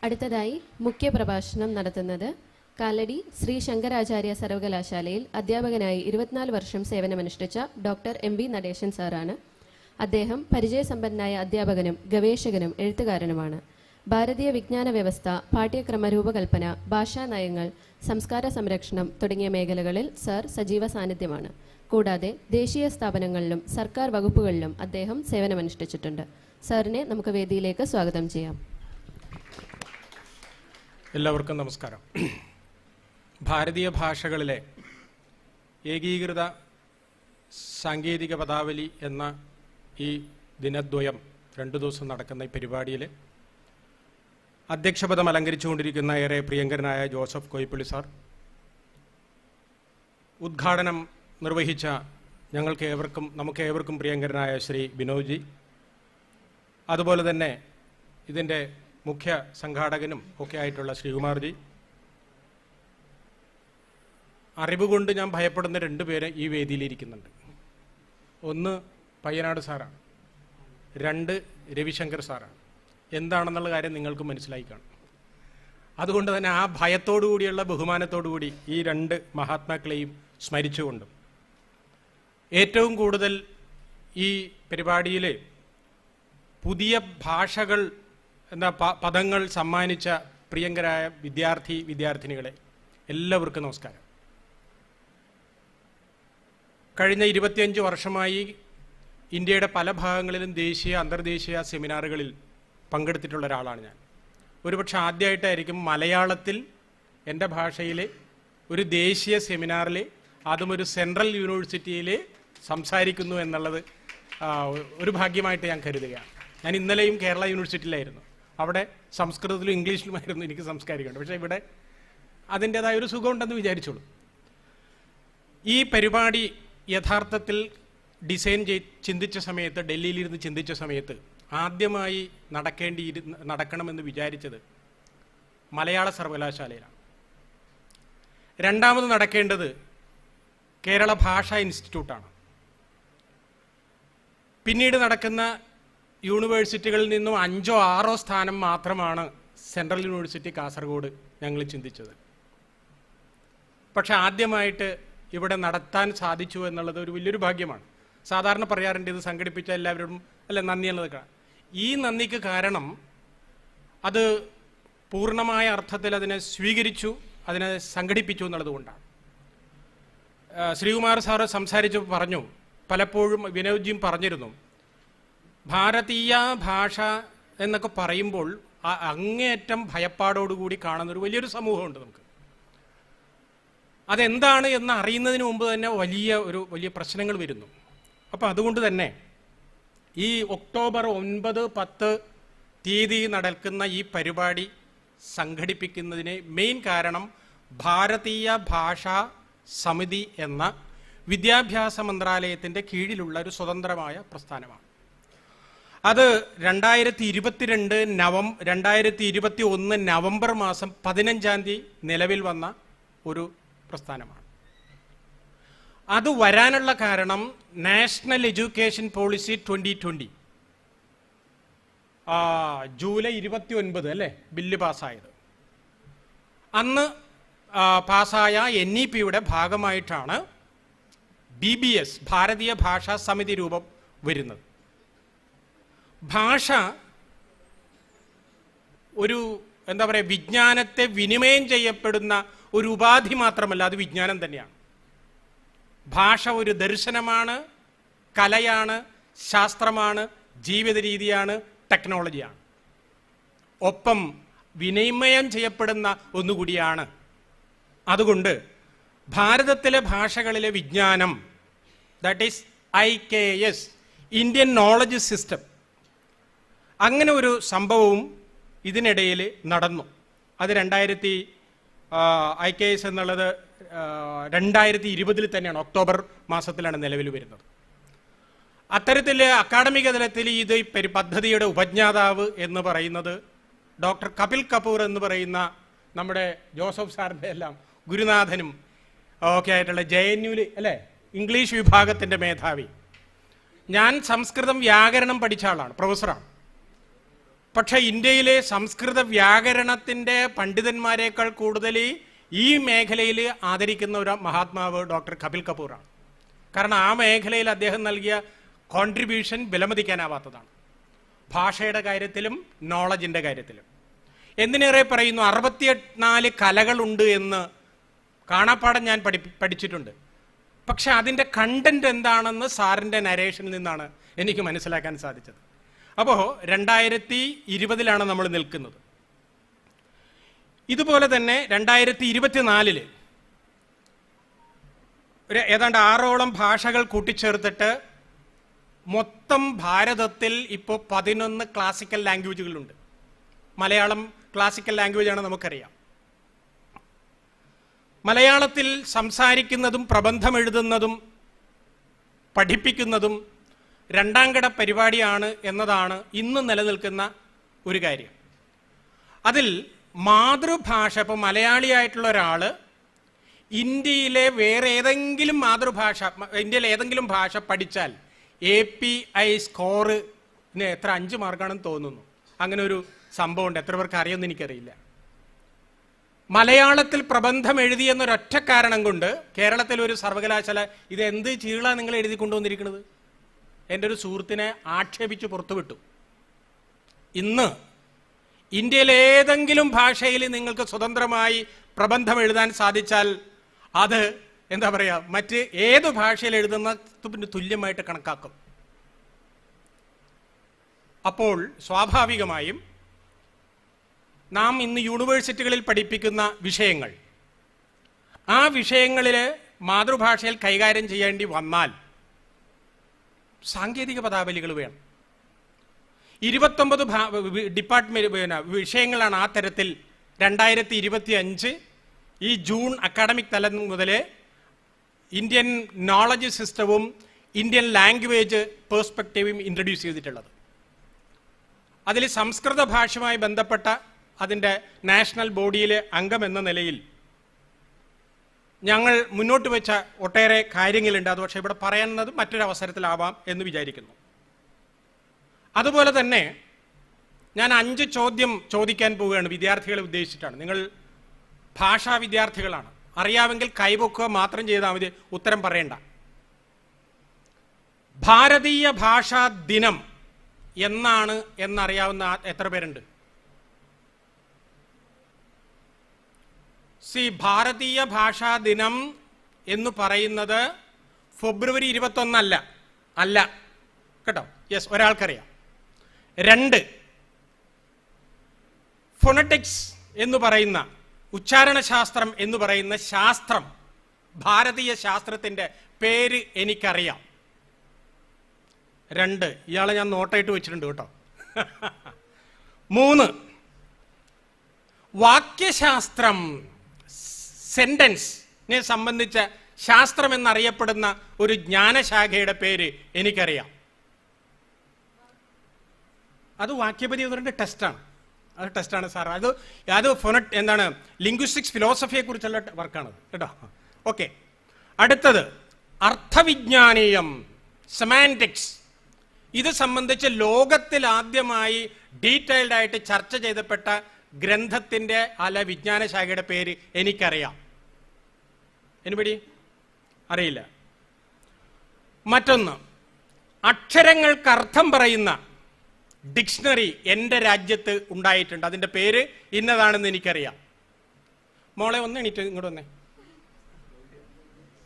അടുത്തതായി മുഖ്യപ്രഭാഷണം നടത്തുന്നത് കാലടി ശ്രീ ശങ്കരാചാര്യ സർവകലാശാലയിൽ അധ്യാപകനായി 24 വർഷം സേവനമനുഷ്ഠിച്ച ഡോക്ടർ എം.വി. നടേശൻ സാറാണ്. അദ്ദേഹം പരിചയസമ്പന്നനായ അധ്യാപകനും ഗവേഷകനും എഴുത്തുകാരനുമാണ്. ഭാരതീയ വിജ്ഞാന വ്യവസ്ഥ, പാഠ്യക്രമ രൂപകൽപ്പന, ഭാഷാ നയങ്ങൾ, സംസ്കാര സംരക്ഷണം തുടങ്ങിയ മേഖലകളിൽ സർ സജീവ സാന്നിധ്യമാണ്. കൂടാതെ ദേശീയ സ്ഥാപനങ്ങളിലും സർക്കാർ വകുപ്പുകളിലും അദ്ദേഹം സേവനമനുഷ്ഠിച്ചിട്ടുണ്ട്. സാറിനെ നമുക്ക് വേദിയിലേക്ക് സ്വാഗതം ചെയ്യാം. എല്ലാവർക്കും നമസ്കാരം. ഭാരതീയ ഭാഷകളിലെ ഏകീകൃത സാങ്കേതിക പദാവലി എന്ന ഈ ദിനദ്വയം 2 ദിവസം നടക്കുന്ന ഈ പരിപാടിയിൽ അധ്യക്ഷപദം അലങ്കരിച്ചുകൊണ്ടിരിക്കുന്ന ഏറെ പ്രിയങ്കരനായ ജോസഫ് കോയിപ്പള്ളി സാർ, ഉദ്ഘാടനം നിർവഹിച്ച നമുക്ക് ഏവർക്കും പ്രിയങ്കരനായ ശ്രീ ബിനോജി, അതുപോലെ തന്നെ ഇതിൻ്റെ മുഖ്യ സംഘാടകനും ഒക്കെ ആയിട്ടുള്ള ശ്രീകുമാർജി, അറിവ് കൊണ്ട് ഞാൻ ഭയപ്പെടുന്ന 2 പേര് ഈ വേദിയിലിരിക്കുന്നുണ്ട്. ഒന്ന് പയ്യനാട് സാറാണ്, 2 രവിശങ്കർ സാറാണ്. എന്താണെന്നുള്ള കാര്യം നിങ്ങൾക്ക് മനസ്സിലായി കാണും. അതുകൊണ്ട് തന്നെ ആ ഭയത്തോടു കൂടിയുള്ള ബഹുമാനത്തോടു കൂടി ഈ 2 മഹാത്മാക്കളെയും സ്മരിച്ചുകൊണ്ടും ഏറ്റവും കൂടുതൽ ഈ പരിപാടിയിൽ പുതിയ ഭാഷകൾ എന്ന പദങ്ങൾ സമ്മാനിച്ച പ്രിയങ്കരായ വിദ്യാർത്ഥിനികളെ എല്ലാവർക്കും നമസ്കാരം. കഴിഞ്ഞ 25 വർഷമായി ഇന്ത്യയുടെ പല ഭാഗങ്ങളിലും ദേശീയ അന്തർദേശീയ സെമിനാറുകളിൽ പങ്കെടുത്തിട്ടുള്ള ഒരാളാണ് ഞാൻ. ഒരുപക്ഷെ ആദ്യമായിട്ടായിരിക്കും മലയാളത്തിൽ എൻ്റെ ഭാഷയിൽ ഒരു ദേശീയ സെമിനാറിൽ, അതും ഒരു സെൻട്രൽ യൂണിവേഴ്സിറ്റിയിൽ സംസാരിക്കുന്നു എന്നുള്ളത് ഒരു ഭാഗ്യമായിട്ട് ഞാൻ കരുതുകയാണ്. ഞാൻ ഇന്നലെയും കേരള യൂണിവേഴ്സിറ്റിയിലായിരുന്നു. അവിടെ സംസ്കൃതത്തിലും ഇംഗ്ലീഷിലുമായിരുന്നു എനിക്ക് സംസ്കാരിക്കേണ്ടത്. പക്ഷേ ഇവിടെ അതിൻ്റേതായ ഒരു സുഖമുണ്ടെന്ന് വിചാരിച്ചോളൂ. ഈ പരിപാടി യഥാർത്ഥത്തിൽ ചിന്തിച്ച സമയത്ത്, ഡൽഹിയിലിരുന്ന് ചിന്തിച്ച സമയത്ത് ആദ്യമായി നടക്കണമെന്ന് വിചാരിച്ചത് മലയാള സർവകലാശാലയിലാണ്. രണ്ടാമത് നടക്കേണ്ടത് കേരള ഭാഷാ ഇൻസ്റ്റിറ്റ്യൂട്ടാണ്. പിന്നീട് നടക്കുന്ന യൂണിവേഴ്സിറ്റികളിൽ നിന്നും 5ഓ 6ഓ സ്ഥാനം മാത്രമാണ് സെൻട്രൽ യൂണിവേഴ്സിറ്റി കാസർഗോഡ് ഞങ്ങൾ ചിന്തിച്ചത്. പക്ഷെ ആദ്യമായിട്ട് ഇവിടെ നടത്താൻ സാധിച്ചു എന്നുള്ളത് ഒരു വലിയൊരു ഭാഗ്യമാണ്. സാധാരണ പറയാറുണ്ട് ഇത് സംഘടിപ്പിച്ച എല്ലാവരോടും നന്ദി എന്നുള്ളത്. ഈ നന്ദിക്ക് കാരണം അത് പൂർണ്ണമായ അർത്ഥത്തിൽ അതിനെ സ്വീകരിച്ചു, അതിനെ സംഘടിപ്പിച്ചു എന്നുള്ളത് കൊണ്ടാണ്. ശ്രീകുമാർ സാറ് സംസാരിച്ചു പറഞ്ഞു, പലപ്പോഴും വിനോദ്ജിയും പറഞ്ഞിരുന്നു, ഭാരതീയ ഭാഷ എന്നൊക്കെ പറയുമ്പോൾ അങ്ങേയറ്റം ഭയപ്പാടോടുകൂടി കാണുന്നൊരു വലിയൊരു സമൂഹമുണ്ട് നമുക്ക്. അതെന്താണ് എന്ന് അറിയുന്നതിന് മുമ്പ് തന്നെ വലിയ പ്രശ്നങ്ങൾ വരുന്നു. അപ്പോൾ അതുകൊണ്ട് തന്നെ ഈ ഒക്ടോബർ 9, 10 തീയതി നടക്കുന്ന ഈ പരിപാടി സംഘടിപ്പിക്കുന്നതിന് മെയിൻ കാരണം ഭാരതീയ ഭാഷാ സമിതി എന്ന വിദ്യാഭ്യാസ മന്ത്രാലയത്തിൻ്റെ കീഴിലുള്ള ഒരു സ്വതന്ത്രമായ പ്രസ്ഥാനമാണ്. അത് 2021 നവംബർ മാസം 15-ാം തീയതി നിലവിൽ വന്ന ഒരു പ്രസ്ഥാനമാണ്. അത് വരാനുള്ള കാരണം national education policy 2020 July 29 bill പാസ്സായത്. അന്ന് പാസ്സായ NEP-യുടെ ഭാഗമായിട്ടാണ് BBS ഭാരതീയ ഭാഷാ സമിതി രൂപം വരുന്നത്. ഭാഷ ഒരു വിജ്ഞാനത്തെ വിനിമയം ചെയ്യപ്പെടുന്ന ഒരു ഉപാധി മാത്രമല്ല, അത് വിജ്ഞാനം തന്നെയാണ്. ഭാഷ ഒരു ദർശനമാണ്, കലയാണ്, ശാസ്ത്രമാണ്, ജീവിത രീതിയാണ്, ടെക്നോളജിയാണ്. ഒപ്പം വിനിമയം ചെയ്യപ്പെടുന്ന ഒന്നുകൂടിയാണ്. അതുകൊണ്ട് ഭാരതത്തിലെ ഭാഷകളിലെ വിജ്ഞാനം, that is IKS, Indian knowledge system, അങ്ങനെ ഒരു സംഭവവും ഇതിനിടയിൽ നടന്നു. അത് IKS എന്നുള്ളത് 2020 തന്നെയാണ്, ഒക്ടോബർ മാസത്തിലാണ് നിലവിൽ വരുന്നത്. അത്തരത്തിൽ അക്കാഡമിക തലത്തിൽ ഇത് പദ്ധതിയുടെ ഉപജ്ഞാതാവ് എന്ന് പറയുന്നത് ഡോക്ടർ കപിൽ കപൂർ എന്ന് പറയുന്ന നമ്മുടെ ജോസഫ് സാറിൻ്റെ എല്ലാം ഗുരുനാഥനും ഒക്കെ ആയിട്ടുള്ള JNUവിൽ ഇംഗ്ലീഷ് വിഭാഗത്തിൻ്റെ മേധാവി. ഞാൻ സംസ്കൃതം വ്യാകരണം പഠിച്ച ആളാണ്, പ്രൊഫസറാണ്. പക്ഷെ ഇന്ത്യയിലെ സംസ്കൃത വ്യാകരണത്തിൻ്റെ പണ്ഡിതന്മാരെക്കാൾ കൂടുതൽ ഈ മേഖലയിൽ ആദരിക്കുന്ന ഒരു മഹാത്മാവ് ഡോക്ടർ കപിൽ കപൂറാണ്. കാരണം ആ മേഖലയിൽ അദ്ദേഹം നൽകിയ കോൺട്രിബ്യൂഷൻ വിലമതിക്കാനാവാത്തതാണ്, ഭാഷയുടെ കാര്യത്തിലും നോളജിൻ്റെ കാര്യത്തിലും. എന്തിനേറെ പറയുന്നു, 64 കലകളുണ്ട് എന്ന് കാണാപ്പാടം ഞാൻ പഠിച്ചിട്ടുണ്ട്. പക്ഷെ അതിൻ്റെ കണ്ടന്റ് എന്താണെന്ന് സാറിൻ്റെ നരേഷനിൽ നിന്നാണ് എനിക്ക് മനസ്സിലാക്കാൻ സാധിച്ചത്. അപ്പോൾ 2020 നമ്മൾ നിൽക്കുന്നത്. ഇതുപോലെ തന്നെ 2024 ഏതാണ്ട് 6ഓളം ഭാഷകൾ കൂട്ടിച്ചേർത്തിട്ട് മൊത്തം ഭാരതത്തിൽ ഇപ്പോൾ 11 ക്ലാസിക്കൽ ലാംഗ്വേജുകളുണ്ട്. മലയാളം ക്ലാസിക്കൽ ലാംഗ്വേജാണ്, നമുക്കറിയാം. മലയാളത്തിൽ സംസാരിക്കുന്നതും പ്രബന്ധം എഴുതുന്നതും പഠിപ്പിക്കുന്നതും രണ്ടാംകിട പരിപാടിയാണ് എന്നതാണ് ഇന്ന് നിലനിൽക്കുന്ന ഒരു കാര്യം. അതിൽ മാതൃഭാഷ, ഇപ്പോൾ മലയാളിയായിട്ടുള്ള ഒരാൾ ഇന്ത്യയിലെ വേറെ ഏതെങ്കിലും മാതൃഭാഷ, ഇന്ത്യയിലെ ഏതെങ്കിലും ഭാഷ പഠിച്ചാൽ API സ്കോറിന് എത്ര 5 മാർക്കാണെന്ന് തോന്നുന്നു. അങ്ങനെ ഒരു സംഭവമുണ്ട്, എത്ര പേർക്ക് അറിയുമെന്ന് എനിക്കറിയില്ല. മലയാളത്തിൽ പ്രബന്ധം എഴുതിയെന്നൊരൊറ്റ കാരണം കൊണ്ട് കേരളത്തിലെ ഒരു സർവകലാശാല ഇത് എന്ത് ചീള നിങ്ങൾ എഴുതി കൊണ്ടുവന്നിരിക്കുന്നത് എൻ്റെ ഒരു സുഹൃത്തിനെ ആക്ഷേപിച്ച് പുറത്തുവിട്ടു. ഇന്ന് ഇന്ത്യയിലെ ഏതെങ്കിലും ഭാഷയിൽ നിങ്ങൾക്ക് സ്വതന്ത്രമായി പ്രബന്ധം എഴുതാൻ സാധിച്ചാൽ അത് എന്താ പറയുക, മറ്റ് ഏത് ഭാഷയിൽ എഴുതുന്നതിന് തുല്യമായിട്ട് കണക്കാക്കും. അപ്പോൾ സ്വാഭാവികമായും നാം ഇന്ന് യൂണിവേഴ്സിറ്റികളിൽ പഠിപ്പിക്കുന്ന വിഷയങ്ങൾ, ആ വിഷയങ്ങളിൽ മാതൃഭാഷയിൽ കൈകാര്യം ചെയ്യേണ്ടി വന്നാൽ സാങ്കേതിക പദാവലികൾ വേണം. 29 ഡിപ്പാർട്ട്മെന്റ് വിഷയങ്ങളാണ് ആ തരത്തിൽ 2025 ഈ ജൂൺ അക്കാഡമിക് തലം മുതൽ ഇന്ത്യൻ നോളജ് സിസ്റ്റവും ഇന്ത്യൻ ലാംഗ്വേജ് പേഴ്സ്പെക്റ്റീവും ഇൻട്രൊഡ്യൂസ് ചെയ്തിട്ടുള്ളത്. അതിൽ സംസ്കൃത ഭാഷയുമായി ബന്ധപ്പെട്ട അതിൻ്റെ നാഷണൽ ബോഡിയിലെ അംഗം എന്ന നിലയിൽ ഞങ്ങൾ മുന്നോട്ട് വെച്ച ഒട്ടേറെ കാര്യങ്ങളുണ്ട്. അത് പക്ഷേ ഇവിടെ പറയുന്നത് മറ്റൊരവസരത്തിലാവാം എന്ന് വിചാരിക്കുന്നു. അതുപോലെ തന്നെ ഞാൻ 5 ചോദ്യം ചോദിക്കാൻ പോവുകയാണ്, വിദ്യാർത്ഥികളെ ഉദ്ദേശിച്ചിട്ടാണ്. നിങ്ങൾ ഭാഷാ വിദ്യാർത്ഥികളാണ്, അറിയാമെങ്കിൽ കൈപൊക്കുക മാത്രം ചെയ്താൽ മതി, ഉത്തരം പറയണ്ട. ഭാരതീയ ഭാഷാ ദിനം എന്നാണ് എന്നറിയാവുന്ന എത്ര പേരുണ്ട്? ഭാരതീയ ഭാഷാ ദിനം എന്ന് പറയുന്നത് ഫെബ്രുവരി 21 അല്ല കേട്ടോ. യെസ്, ഒരാൾക്കറിയാം. 2, ഫോണറ്റിക്സ് എന്ന് പറയുന്ന ഉച്ചാരണശാസ്ത്രം എന്ന് പറയുന്ന ശാസ്ത്രം, ഭാരതീയ ശാസ്ത്രത്തിൻ്റെ പേര് എനിക്കറിയാം. 2, ഇയാളെ ഞാൻ നോട്ടായിട്ട് വെച്ചിട്ടുണ്ട് കേട്ടോ. 3, വാക്യശാസ്ത്രം, സെന്റൻസിനെ സംബന്ധിച്ച ശാസ്ത്രം എന്നറിയപ്പെടുന്ന ഒരു ജ്ഞാനശാഖയുടെ പേര് എനിക്കറിയാം. അത് വാക്യപതി എന്ന് ടെസ്റ്റാണ്. അത് ടെസ്റ്റാണ് സാർ. അത് എന്താണ്, ലിംഗ്വിസ്റ്റിക്സ് ഫിലോസഫിയെ കുറിച്ചുള്ള വർക്കാണ് കേട്ടോ. ഓക്കെ, അടുത്തത് അർത്ഥവിജ്ഞാനീയം, സെമാൻറ്റിക്സ്. ഇത് സംബന്ധിച്ച് ലോകത്തിൽ ആദ്യമായി ഡീറ്റെയിൽഡ് ആയിട്ട് ചർച്ച ചെയ്തപ്പെട്ട ഗ്രന്ഥത്തിൻ്റെ വിജ്ഞാന ശാഖയുടെ പേര് എനിക്കറിയാം. എനിബഡി അറിയില്ല? മറ്റൊന്ന്, അക്ഷരങ്ങൾക്ക് അർത്ഥം പറയുന്ന ഡിക്ഷണറി എൻ്റെ രാജ്യത്ത് ഉണ്ടായിട്ടുണ്ട്. അതിൻ്റെ പേര് ഇന്നതാണെന്ന് എനിക്കറിയാം. മോളെ ഒന്ന് എണീറ്റ് ഇങ്ങോട്ട് വന്നേ,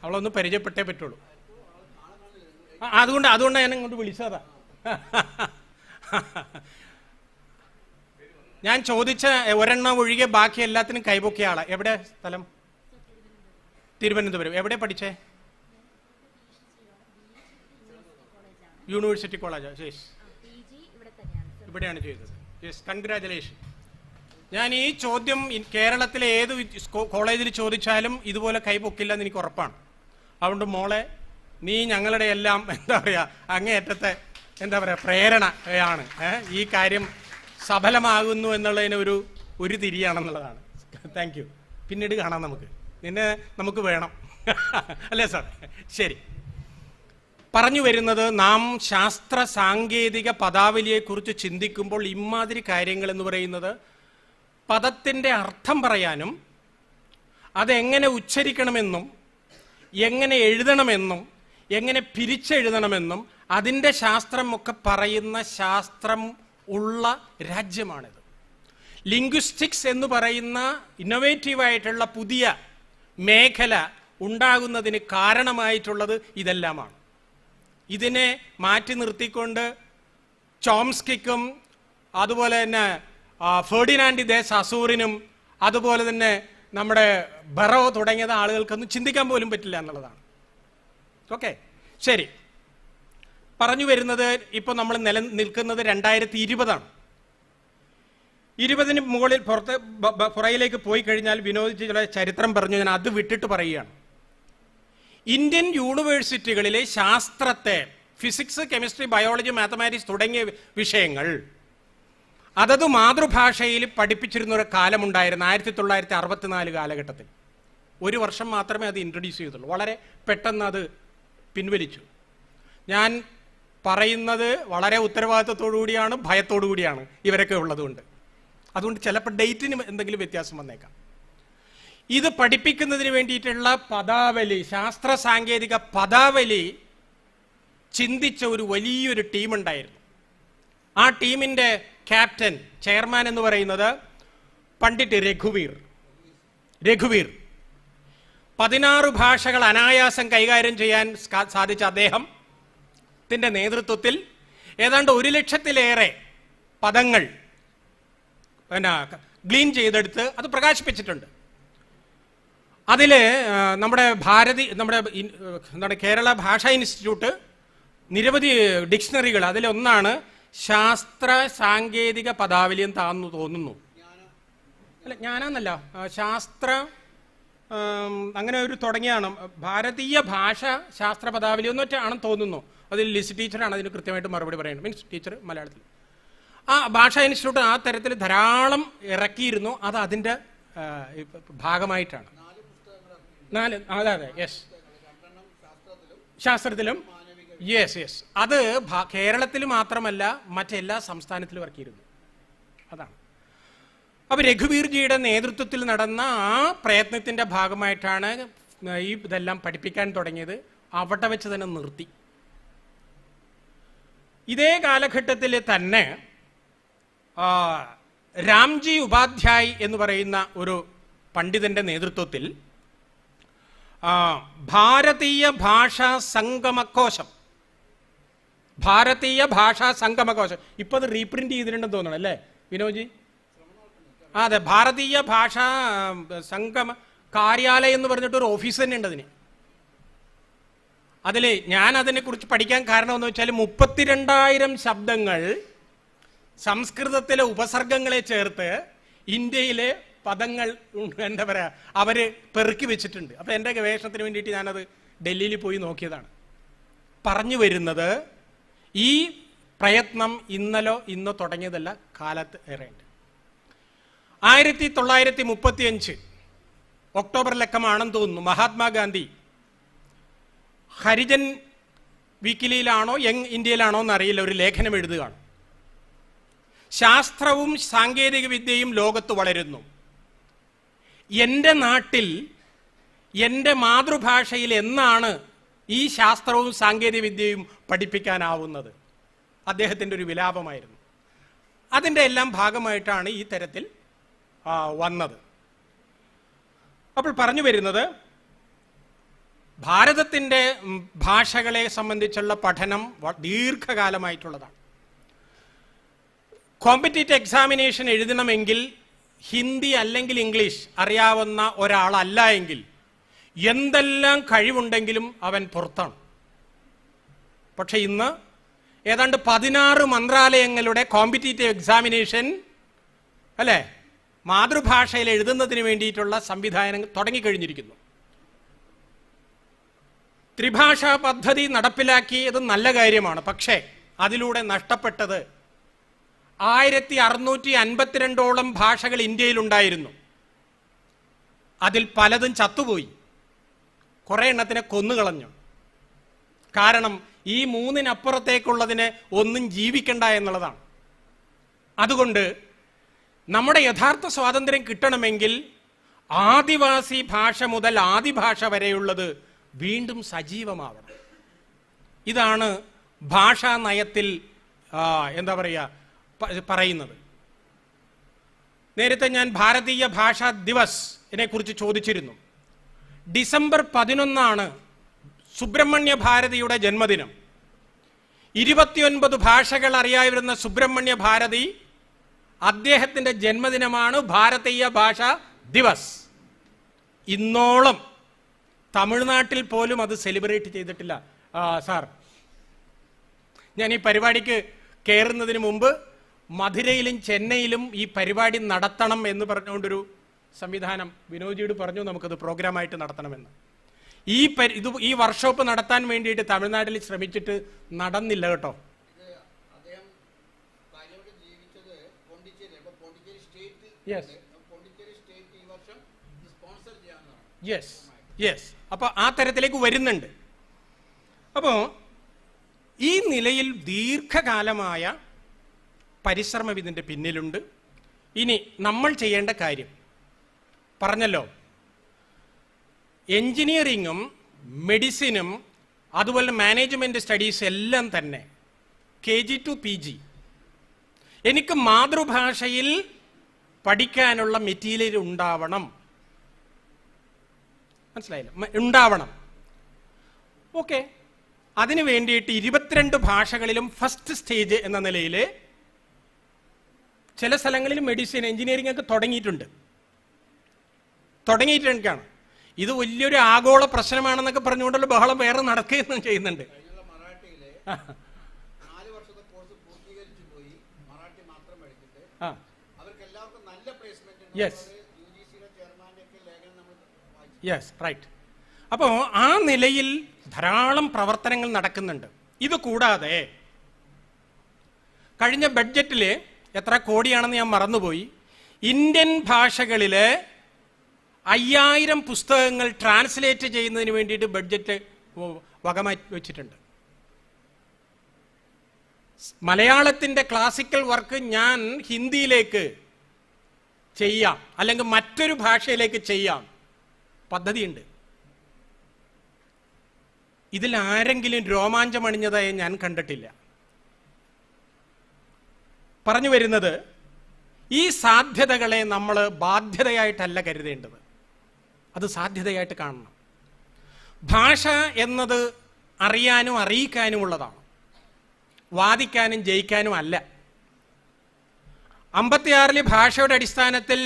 അവളൊന്ന് പരിചയപ്പെട്ടേ പറ്റുള്ളൂ. അതുകൊണ്ട് ഞാൻ ഇങ്ങോട്ട് വിളിച്ചതാ. ഞാൻ ചോദിച്ച ഒരെണ്ണം ഒഴികെ ബാക്കി എല്ലാത്തിനും കൈപൊക്കിയ ആളാ. എവിടെ സ്ഥലം? തിരുവനന്തപുരം. എവിടെ പഠിച്ചേ? University college. യെസ്, ഇവിടെയാണ് ചെയ്തത്. Yes, congratulation. ഞാൻ ഈ ചോദ്യം കേരളത്തിലെ ഏത് കോളേജിൽ ചോദിച്ചാലും ഇതുപോലെ കൈപൊക്കില്ല എന്ന് എനിക്ക് ഉറപ്പാണ്. അതുകൊണ്ട് മോളെ, നീ ഞങ്ങളുടെ എല്ലാം എന്താ പറയുക അങ്ങേയറ്റത്തെ എന്താ പറയുക പ്രേരണയാണ്. ഈ കാര്യം സഫലമാകുന്നു എന്നുള്ളതിന് ഒരു തിരിയാണെന്നുള്ളതാണ്. Thank you. പിന്നീട് കാണാം, നിന്നെ നമുക്ക് വേണം. അല്ലേ സാർ? ശരി. പറഞ്ഞു വരുന്നത്, നാം ശാസ്ത്ര സാങ്കേതിക പദാവലിയെക്കുറിച്ച് ചിന്തിക്കുമ്പോൾ ഇമാതിരി കാര്യങ്ങൾ എന്ന് പറയുന്നത് പദത്തിൻ്റെ അർത്ഥം പറയാനും അതെങ്ങനെ ഉച്ചരിക്കണമെന്നും എങ്ങനെ എഴുതണമെന്നും എങ്ങനെ പിരിച്ചെഴുതണമെന്നും അതിൻ്റെ ശാസ്ത്രമൊക്കെ പറയുന്ന ശാസ്ത്രം ഉള്ള രാജ്യമാണിത്. ലിംഗ്വിസ്റ്റിക്സ് എന്ന് പറയുന്ന ഇന്നോവേറ്റീവായിട്ടുള്ള പുതിയ മേഖല ഉണ്ടാകുന്നതിന് കാരണമായിട്ടുള്ളത് ഇതെല്ലാമാണ്. ഇതിനെ മാറ്റി നിർത്തിക്കൊണ്ട് ചോംസ്കിക്കും അതുപോലെ തന്നെ ഫെർഡിനാൻഡ് ദെ സസൂറിനും അതുപോലെ തന്നെ നമ്മുടെ ബറോ തുടങ്ങിയ ആളുകൾക്കൊന്നും ചിന്തിക്കാൻ പോലും പറ്റില്ല എന്നുള്ളതാണ്. ഓക്കെ, ശരി. പറഞ്ഞു വരുന്നത്, ഇപ്പോൾ നമ്മൾ നിൽക്കുന്നത് 2020 20 മുകളിൽ പുറയിലേക്ക് പോയി കഴിഞ്ഞാൽ വിനോദിച്ചിയുടെ ചരിത്രം പറഞ്ഞു, ഞാൻ അത് വിട്ടിട്ട് പറയുകയാണ്. ഇന്ത്യൻ യൂണിവേഴ്സിറ്റികളിലെ ശാസ്ത്രത്തെ, ഫിസിക്സ്, കെമിസ്ട്രി, ബയോളജി, മാത്തമാറ്റിക്സ് തുടങ്ങിയ വിഷയങ്ങൾ അതത് മാതൃഭാഷയിൽ പഠിപ്പിച്ചിരുന്ന ഒരു കാലമുണ്ടായിരുന്നു 1964 കാലഘട്ടത്തിൽ. ഒരു വർഷം മാത്രമേ അത് ഇൻട്രൊഡ്യൂസ് ചെയ്തുള്ളൂ. വളരെ പെട്ടെന്ന് അത് പിൻവലിച്ചു. ഞാൻ പറയുന്നത് വളരെ ഉത്തരവാദിത്വത്തോടു കൂടിയാണ്, ഭയത്തോടു കൂടിയാണ് ഇവരൊക്കെ ഉള്ളതുകൊണ്ട്. അതുകൊണ്ട് ചിലപ്പോൾ ഡേറ്റിന് എന്തെങ്കിലും വ്യത്യാസം വന്നേക്കാം. ഇത് പഠിപ്പിക്കുന്നതിന് വേണ്ടിയിട്ടുള്ള പദാവലി, ശാസ്ത്ര സാങ്കേതിക പദാവലി ചിന്തിച്ച ഒരു വലിയൊരു ടീമുണ്ടായിരുന്നു. ആ ടീമിൻ്റെ ക്യാപ്റ്റൻ, ചെയർമാൻ എന്ന് പറയുന്നത് പണ്ഡിറ്റ് രഘുവീർ. 16 ഭാഷകൾ അനായാസം കൈകാര്യം ചെയ്യാൻ സാധിച്ച അദ്ദേഹത്തിൻ്റെ നേതൃത്വത്തിൽ ഏതാണ്ട് 1,00,000-ലേറെ പദങ്ങൾ ഗ്ലീൻ ചെയ്തെടുത്ത് അത് പ്രകാശിപ്പിച്ചിട്ടുണ്ട്. അതിൽ നമ്മുടെ കേരള ഭാഷാ ഇൻസ്റ്റിറ്റ്യൂട്ട് നിരവധി ഡിക്ഷണറികൾ, അതിലൊന്നാണ് ശാസ്ത്ര സാങ്കേതിക പദാവലി എന്ന് താന്നു തോന്നുന്നു. അല്ല, ഞാനാന്നല്ല, ശാസ്ത്ര അങ്ങനെ ഒരു തുടങ്ങിയാണ്, ഭാരതീയ ഭാഷ ശാസ്ത്ര പദാവലി ആണെന്ന് തോന്നുന്നു. അതിൽ ലിസി ടീച്ചറാണ് അതിന് കൃത്യമായിട്ട് മറുപടി പറയുന്നത്, മീൻസ് ടീച്ചർ മലയാളത്തിൽ. ആ ഭാഷാ ഇൻസ്റ്റിറ്റ്യൂട്ട് ആ തരത്തിൽ ധാരാളം ഇറക്കിയിരുന്നു. അത് അതിൻ്റെ ഭാഗമായിട്ടാണ്. 4, അതെ, യെസ്, ശാസ്ത്രത്തിലും, യെസ്. അത് കേരളത്തിൽ മാത്രമല്ല മറ്റെല്ലാ സംസ്ഥാനത്തിലും ഇറക്കിയിരുന്നു. അതാണ്. അപ്പോൾ രഘുവീർജിയുടെ നേതൃത്വത്തിൽ നടന്ന ആ പ്രയത്നത്തിൻ്റെ ഭാഗമായിട്ടാണ് ഇതെല്ലാം പഠിപ്പിക്കാൻ തുടങ്ങിയത്. അവിടെ വെച്ച് തന്നെ നിർത്തി. ഇതേ കാലഘട്ടത്തിൽ തന്നെ രാംജി ഉപാധ്യായ് എന്ന് പറയുന്ന ഒരു പണ്ഡിതന്റെ നേതൃത്വത്തിൽ ഭാരതീയ ഭാഷാ സംഗമകോശം ഇപ്പൊ അത് റീപ്രിന്റ് ചെയ്തിട്ടുണ്ടെന്ന് തോന്നണം അല്ലേ വിനോജി? അതെ, ഭാരതീയ ഭാഷാ സംഗമ കാര്യാലയം എന്ന് പറഞ്ഞിട്ട് ഒരു ഓഫീസ് തന്നെ ഉണ്ട് അതിന്. അതിൽ ഞാൻ അതിനെക്കുറിച്ച് പഠിക്കാൻ കാരണം എന്ന് വെച്ചാൽ 32,000 ശബ്ദങ്ങൾ സംസ്കൃതത്തിലെ ഉപസർഗങ്ങളെ ചേർത്ത് ഇന്ത്യയിലെ പദങ്ങൾ എന്താ പറയുക അവർ പെറുക്കി വെച്ചിട്ടുണ്ട്. അപ്പോൾ എൻ്റെ ഗവേഷണത്തിന് വേണ്ടിയിട്ട് ഞാനത് ഡൽഹിയിൽ പോയി നോക്കിയതാണ്. പറഞ്ഞു വരുന്നത്, ഈ പ്രയത്നം ഇന്നോ തുടങ്ങിയതല്ല, കാലത്ത് ഏറെയുണ്ട്. 1935 ഒക്ടോബറിലൊക്കെയാണെന്ന് തോന്നുന്നു, മഹാത്മാഗാന്ധി ഹരിജൻ വീക്കിലിയിലാണോ യങ് ഇന്ത്യയിലാണോ എന്നറിയില്ല, ഒരു ലേഖനം എഴുതുകയാണ്. ശാസ്ത്രവും സാങ്കേതിക വിദ്യയും ലോകത്ത് വളരുന്നു. എൻ്റെ നാട്ടിൽ എൻ്റെ മാതൃഭാഷയിൽ എന്നാണ് ഈ ശാസ്ത്രവും സാങ്കേതിക വിദ്യയും പഠിപ്പിക്കാനാവുന്നത്? അദ്ദേഹത്തിൻ്റെ ഒരു വിലാപമായിരുന്നു. അതിൻ്റെ എല്ലാം ഭാഗമായിട്ടാണ് ഈ തരത്തിൽ വന്നത്. അപ്പോൾ പറഞ്ഞു വരുന്നത്, ഭാരതത്തിൻ്റെ ഭാഷകളെ സംബന്ധിച്ചുള്ള പഠനം ദീർഘകാലമായിട്ടുള്ളതാണ്. കോമ്പറ്റീറ്റീവ് എക്സാമിനേഷൻ എഴുതണമെങ്കിൽ ഹിന്ദി അല്ലെങ്കിൽ ഇംഗ്ലീഷ് അറിയാവുന്ന ഒരാളല്ല എങ്കിൽ എന്തെല്ലാം കഴിവുണ്ടെങ്കിലും അവൻ പുറത്താണ്. പക്ഷെ ഇന്ന് ഏതാണ്ട് 16 മന്ത്രാലയങ്ങളുടെ കോമ്പറ്റീറ്റീവ് എക്സാമിനേഷൻ അല്ലേ മാതൃഭാഷയിൽ എഴുതുന്നതിന് വേണ്ടിയിട്ടുള്ള സംവിധാനം തുടങ്ങിക്കഴിഞ്ഞിരിക്കുന്നു. ത്രിഭാഷാ പദ്ധതി നടപ്പിലാക്കിയത് നല്ല കാര്യമാണ്. പക്ഷേ അതിലൂടെ നഷ്ടപ്പെട്ടത് 1652ഓളം ഭാഷകൾ ഇന്ത്യയിലുണ്ടായിരുന്നു. അതിൽ പലതും ചത്തുപോയി, കുറേ എണ്ണത്തിനെ കൊന്നുകളഞ്ഞു. കാരണം ഈ മൂന്നിനപ്പുറത്തേക്കുള്ളതിനെ ഒന്നും ജീവിക്കണ്ട എന്നുള്ളതാണ്. അതുകൊണ്ട് നമ്മുടെ യഥാർത്ഥ സ്വാതന്ത്ര്യം കിട്ടണമെങ്കിൽ ആദിവാസി ഭാഷ മുതൽ ആദിഭാഷ വരെയുള്ളത് വീണ്ടും സജീവമാവണം. ഇതാണ് ഭാഷാ നയത്തിൽ എന്താ പറയുക പറയുന്നത്. നേരത്തെ ഞാൻ ഭാരതീയ ഭാഷാ ദിവസിനെ കുറിച്ച് ചോദിച്ചിരുന്നു. ഡിസംബർ 11 സുബ്രഹ്മണ്യ ഭാരതിയുടെ ജന്മദിനം. 29 ഭാഷകൾ അറിയാവുന്ന സുബ്രഹ്മണ്യ ഭാരതി, അദ്ദേഹത്തിൻ്റെ ജന്മദിനമാണ് ഭാരതീയ ഭാഷാ ദിവസ്. ഇന്നോളം തമിഴ്നാട്ടിൽ പോലും അത് സെലിബ്രേറ്റ് ചെയ്തിട്ടില്ല. സാർ, ഞാൻ ഈ പരിപാടിക്ക് കയറുന്നതിന് മുമ്പ് മധുരയിലും ചെന്നൈയിലും ഈ പരിപാടി നടത്തണം എന്ന് പറഞ്ഞുകൊണ്ടൊരു സംവിധാനം വിനോദ്ജിയോട് പറഞ്ഞു, നമുക്കത് പ്രോഗ്രാമായിട്ട് നടത്തണമെന്ന്. ഈ വർക്ക്ഷോപ്പ് നടത്താൻ വേണ്ടിയിട്ട് തമിഴ്നാട്ടിൽ ശ്രമിച്ചിട്ട് നടന്നില്ല കേട്ടോ. യെസ്. അപ്പൊ ആ തരത്തിലേക്ക് വരുന്നുണ്ട്. അപ്പോ ഈ നിലയിൽ ദീർഘകാലമായ പരിശ്രമം ഇതിൻ്റെ പിന്നിലുണ്ട്. ഇനി നമ്മൾ ചെയ്യേണ്ട കാര്യം പറഞ്ഞല്ലോ, എൻജിനീയറിങ്ങും മെഡിസിനും അതുപോലെ മാനേജ്മെന്റ് സ്റ്റഡീസ് എല്ലാം തന്നെ KG to PG എനിക്ക് മാതൃഭാഷയിൽ പഠിക്കാനുള്ള മെറ്റീരിയൽ ഉണ്ടാവണം. മനസ്സിലായില്ല? ഉണ്ടാവണം. ഓക്കെ, അതിനു വേണ്ടിയിട്ട് 22 ഭാഷകളിലും ഫസ്റ്റ് സ്റ്റേജ് എന്ന നിലയിൽ ചില സ്ഥലങ്ങളിൽ മെഡിസിൻ എഞ്ചിനീയറിംഗ് ഒക്കെ തുടങ്ങിയിട്ടാണ്. ഇത് വലിയൊരു ആഗോള പ്രശ്നമാണെന്നൊക്കെ പറഞ്ഞുകൊണ്ടുള്ള ബഹളം വേറെ നടക്കുകയും ചെയ്യുന്നുണ്ട്. Yes, right. അപ്പോൾ ആ നിലയിൽ ധാരാളം പ്രവർത്തനങ്ങൾ നടക്കുന്നുണ്ട്. ഇത് കൂടാതെ കഴിഞ്ഞ ബഡ്ജറ്റിൽ എത്ര കോടിയാണെന്ന് ഞാൻ മറന്നുപോയി, ഇന്ത്യൻ ഭാഷകളിൽ 5000 പുസ്തകങ്ങൾ ട്രാൻസ്ലേറ്റ് ചെയ്യുന്നതിന് വേണ്ടിയിട്ട് ബഡ്ജറ്റ് വകമാറ്റി വെച്ചിട്ടുണ്ട്. മലയാളത്തിൻ്റെ ക്ലാസിക്കൽ വർക്ക് ഞാൻ ഹിന്ദിയിലേക്ക് ചെയ്യാം, അല്ലെങ്കിൽ മറ്റൊരു ഭാഷയിലേക്ക് ചെയ്യാം, പദ്ധതിയുണ്ട്. ഇതിൽ ആരെങ്കിലും രോമാഞ്ചമണിഞ്ഞതായി ഞാൻ കണ്ടിട്ടില്ല. പറഞ്ഞു വരുന്നത്, ഈ സാധ്യതകളെ നമ്മൾ ബാധ്യതയായിട്ടല്ല കരുതേണ്ടത്, അത് സാധ്യതയായിട്ട് കാണണം. ഭാഷ എന്നത് അറിയാനും അറിയിക്കാനുമുള്ളതാണ്, വാദിക്കാനും ജയിക്കാനും അല്ല. 56 ഭാഷയുടെ അടിസ്ഥാനത്തിൽ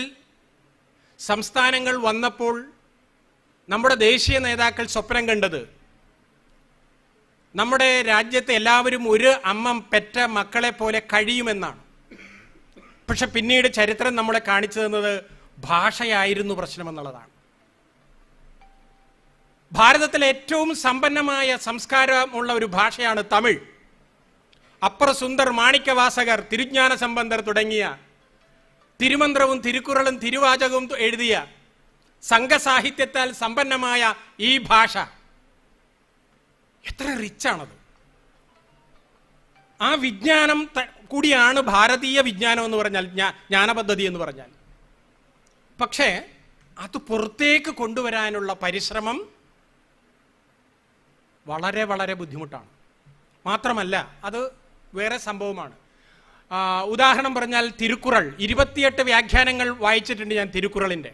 സംസ്ഥാനങ്ങൾ വന്നപ്പോൾ നമ്മുടെ ദേശീയ നേതാക്കൾ സ്വപ്നം കണ്ടത് നമ്മുടെ രാജ്യത്തെ എല്ലാവരും ഒരു അമ്മ പെറ്റ മക്കളെ പോലെ കഴിയുമെന്നാണ്. പക്ഷെ പിന്നീട് ചരിത്രം നമ്മളെ കാണിച്ചു തന്നത് ഭാഷയായിരുന്നു പ്രശ്നമെന്നുള്ളതാണ്. ഭാരതത്തിലെ ഏറ്റവും സമ്പന്നമായ സംസ്കാരമുള്ള ഒരു ഭാഷയാണ് തമിഴ്. അപ്പർ സുന്ദർ, മാണിക്യവാസകർ, തിരുജ്ഞാന സംബന്ധർ തുടങ്ങിയ തിരുമന്ത്രവും തിരുക്കുറളും തിരുവാചകവും എഴുതിയ സംഘസാഹിത്യത്താൽ സമ്പന്നമായ ഈ ഭാഷ എത്ര റിച്ചാണത്. ആ വിജ്ഞാനം കൂടിയാണ് ഭാരതീയ വിജ്ഞാനം എന്ന് പറഞ്ഞാൽ, ജ്ഞാനപദ്ധതി എന്ന് പറഞ്ഞാൽ. പക്ഷേ അത് പുറത്തേക്ക് കൊണ്ടുവരാനുള്ള പരിശ്രമം വളരെ വളരെ ബുദ്ധിമുട്ടാണ്. മാത്രമല്ല അത് വേറെ സംഭവമാണ്. ഉദാഹരണം പറഞ്ഞാൽ തിരുക്കുറൾ, 28 വ്യാഖ്യാനങ്ങൾ വായിച്ചിട്ടുണ്ട് ഞാൻ തിരുക്കുറളിൻ്റെ.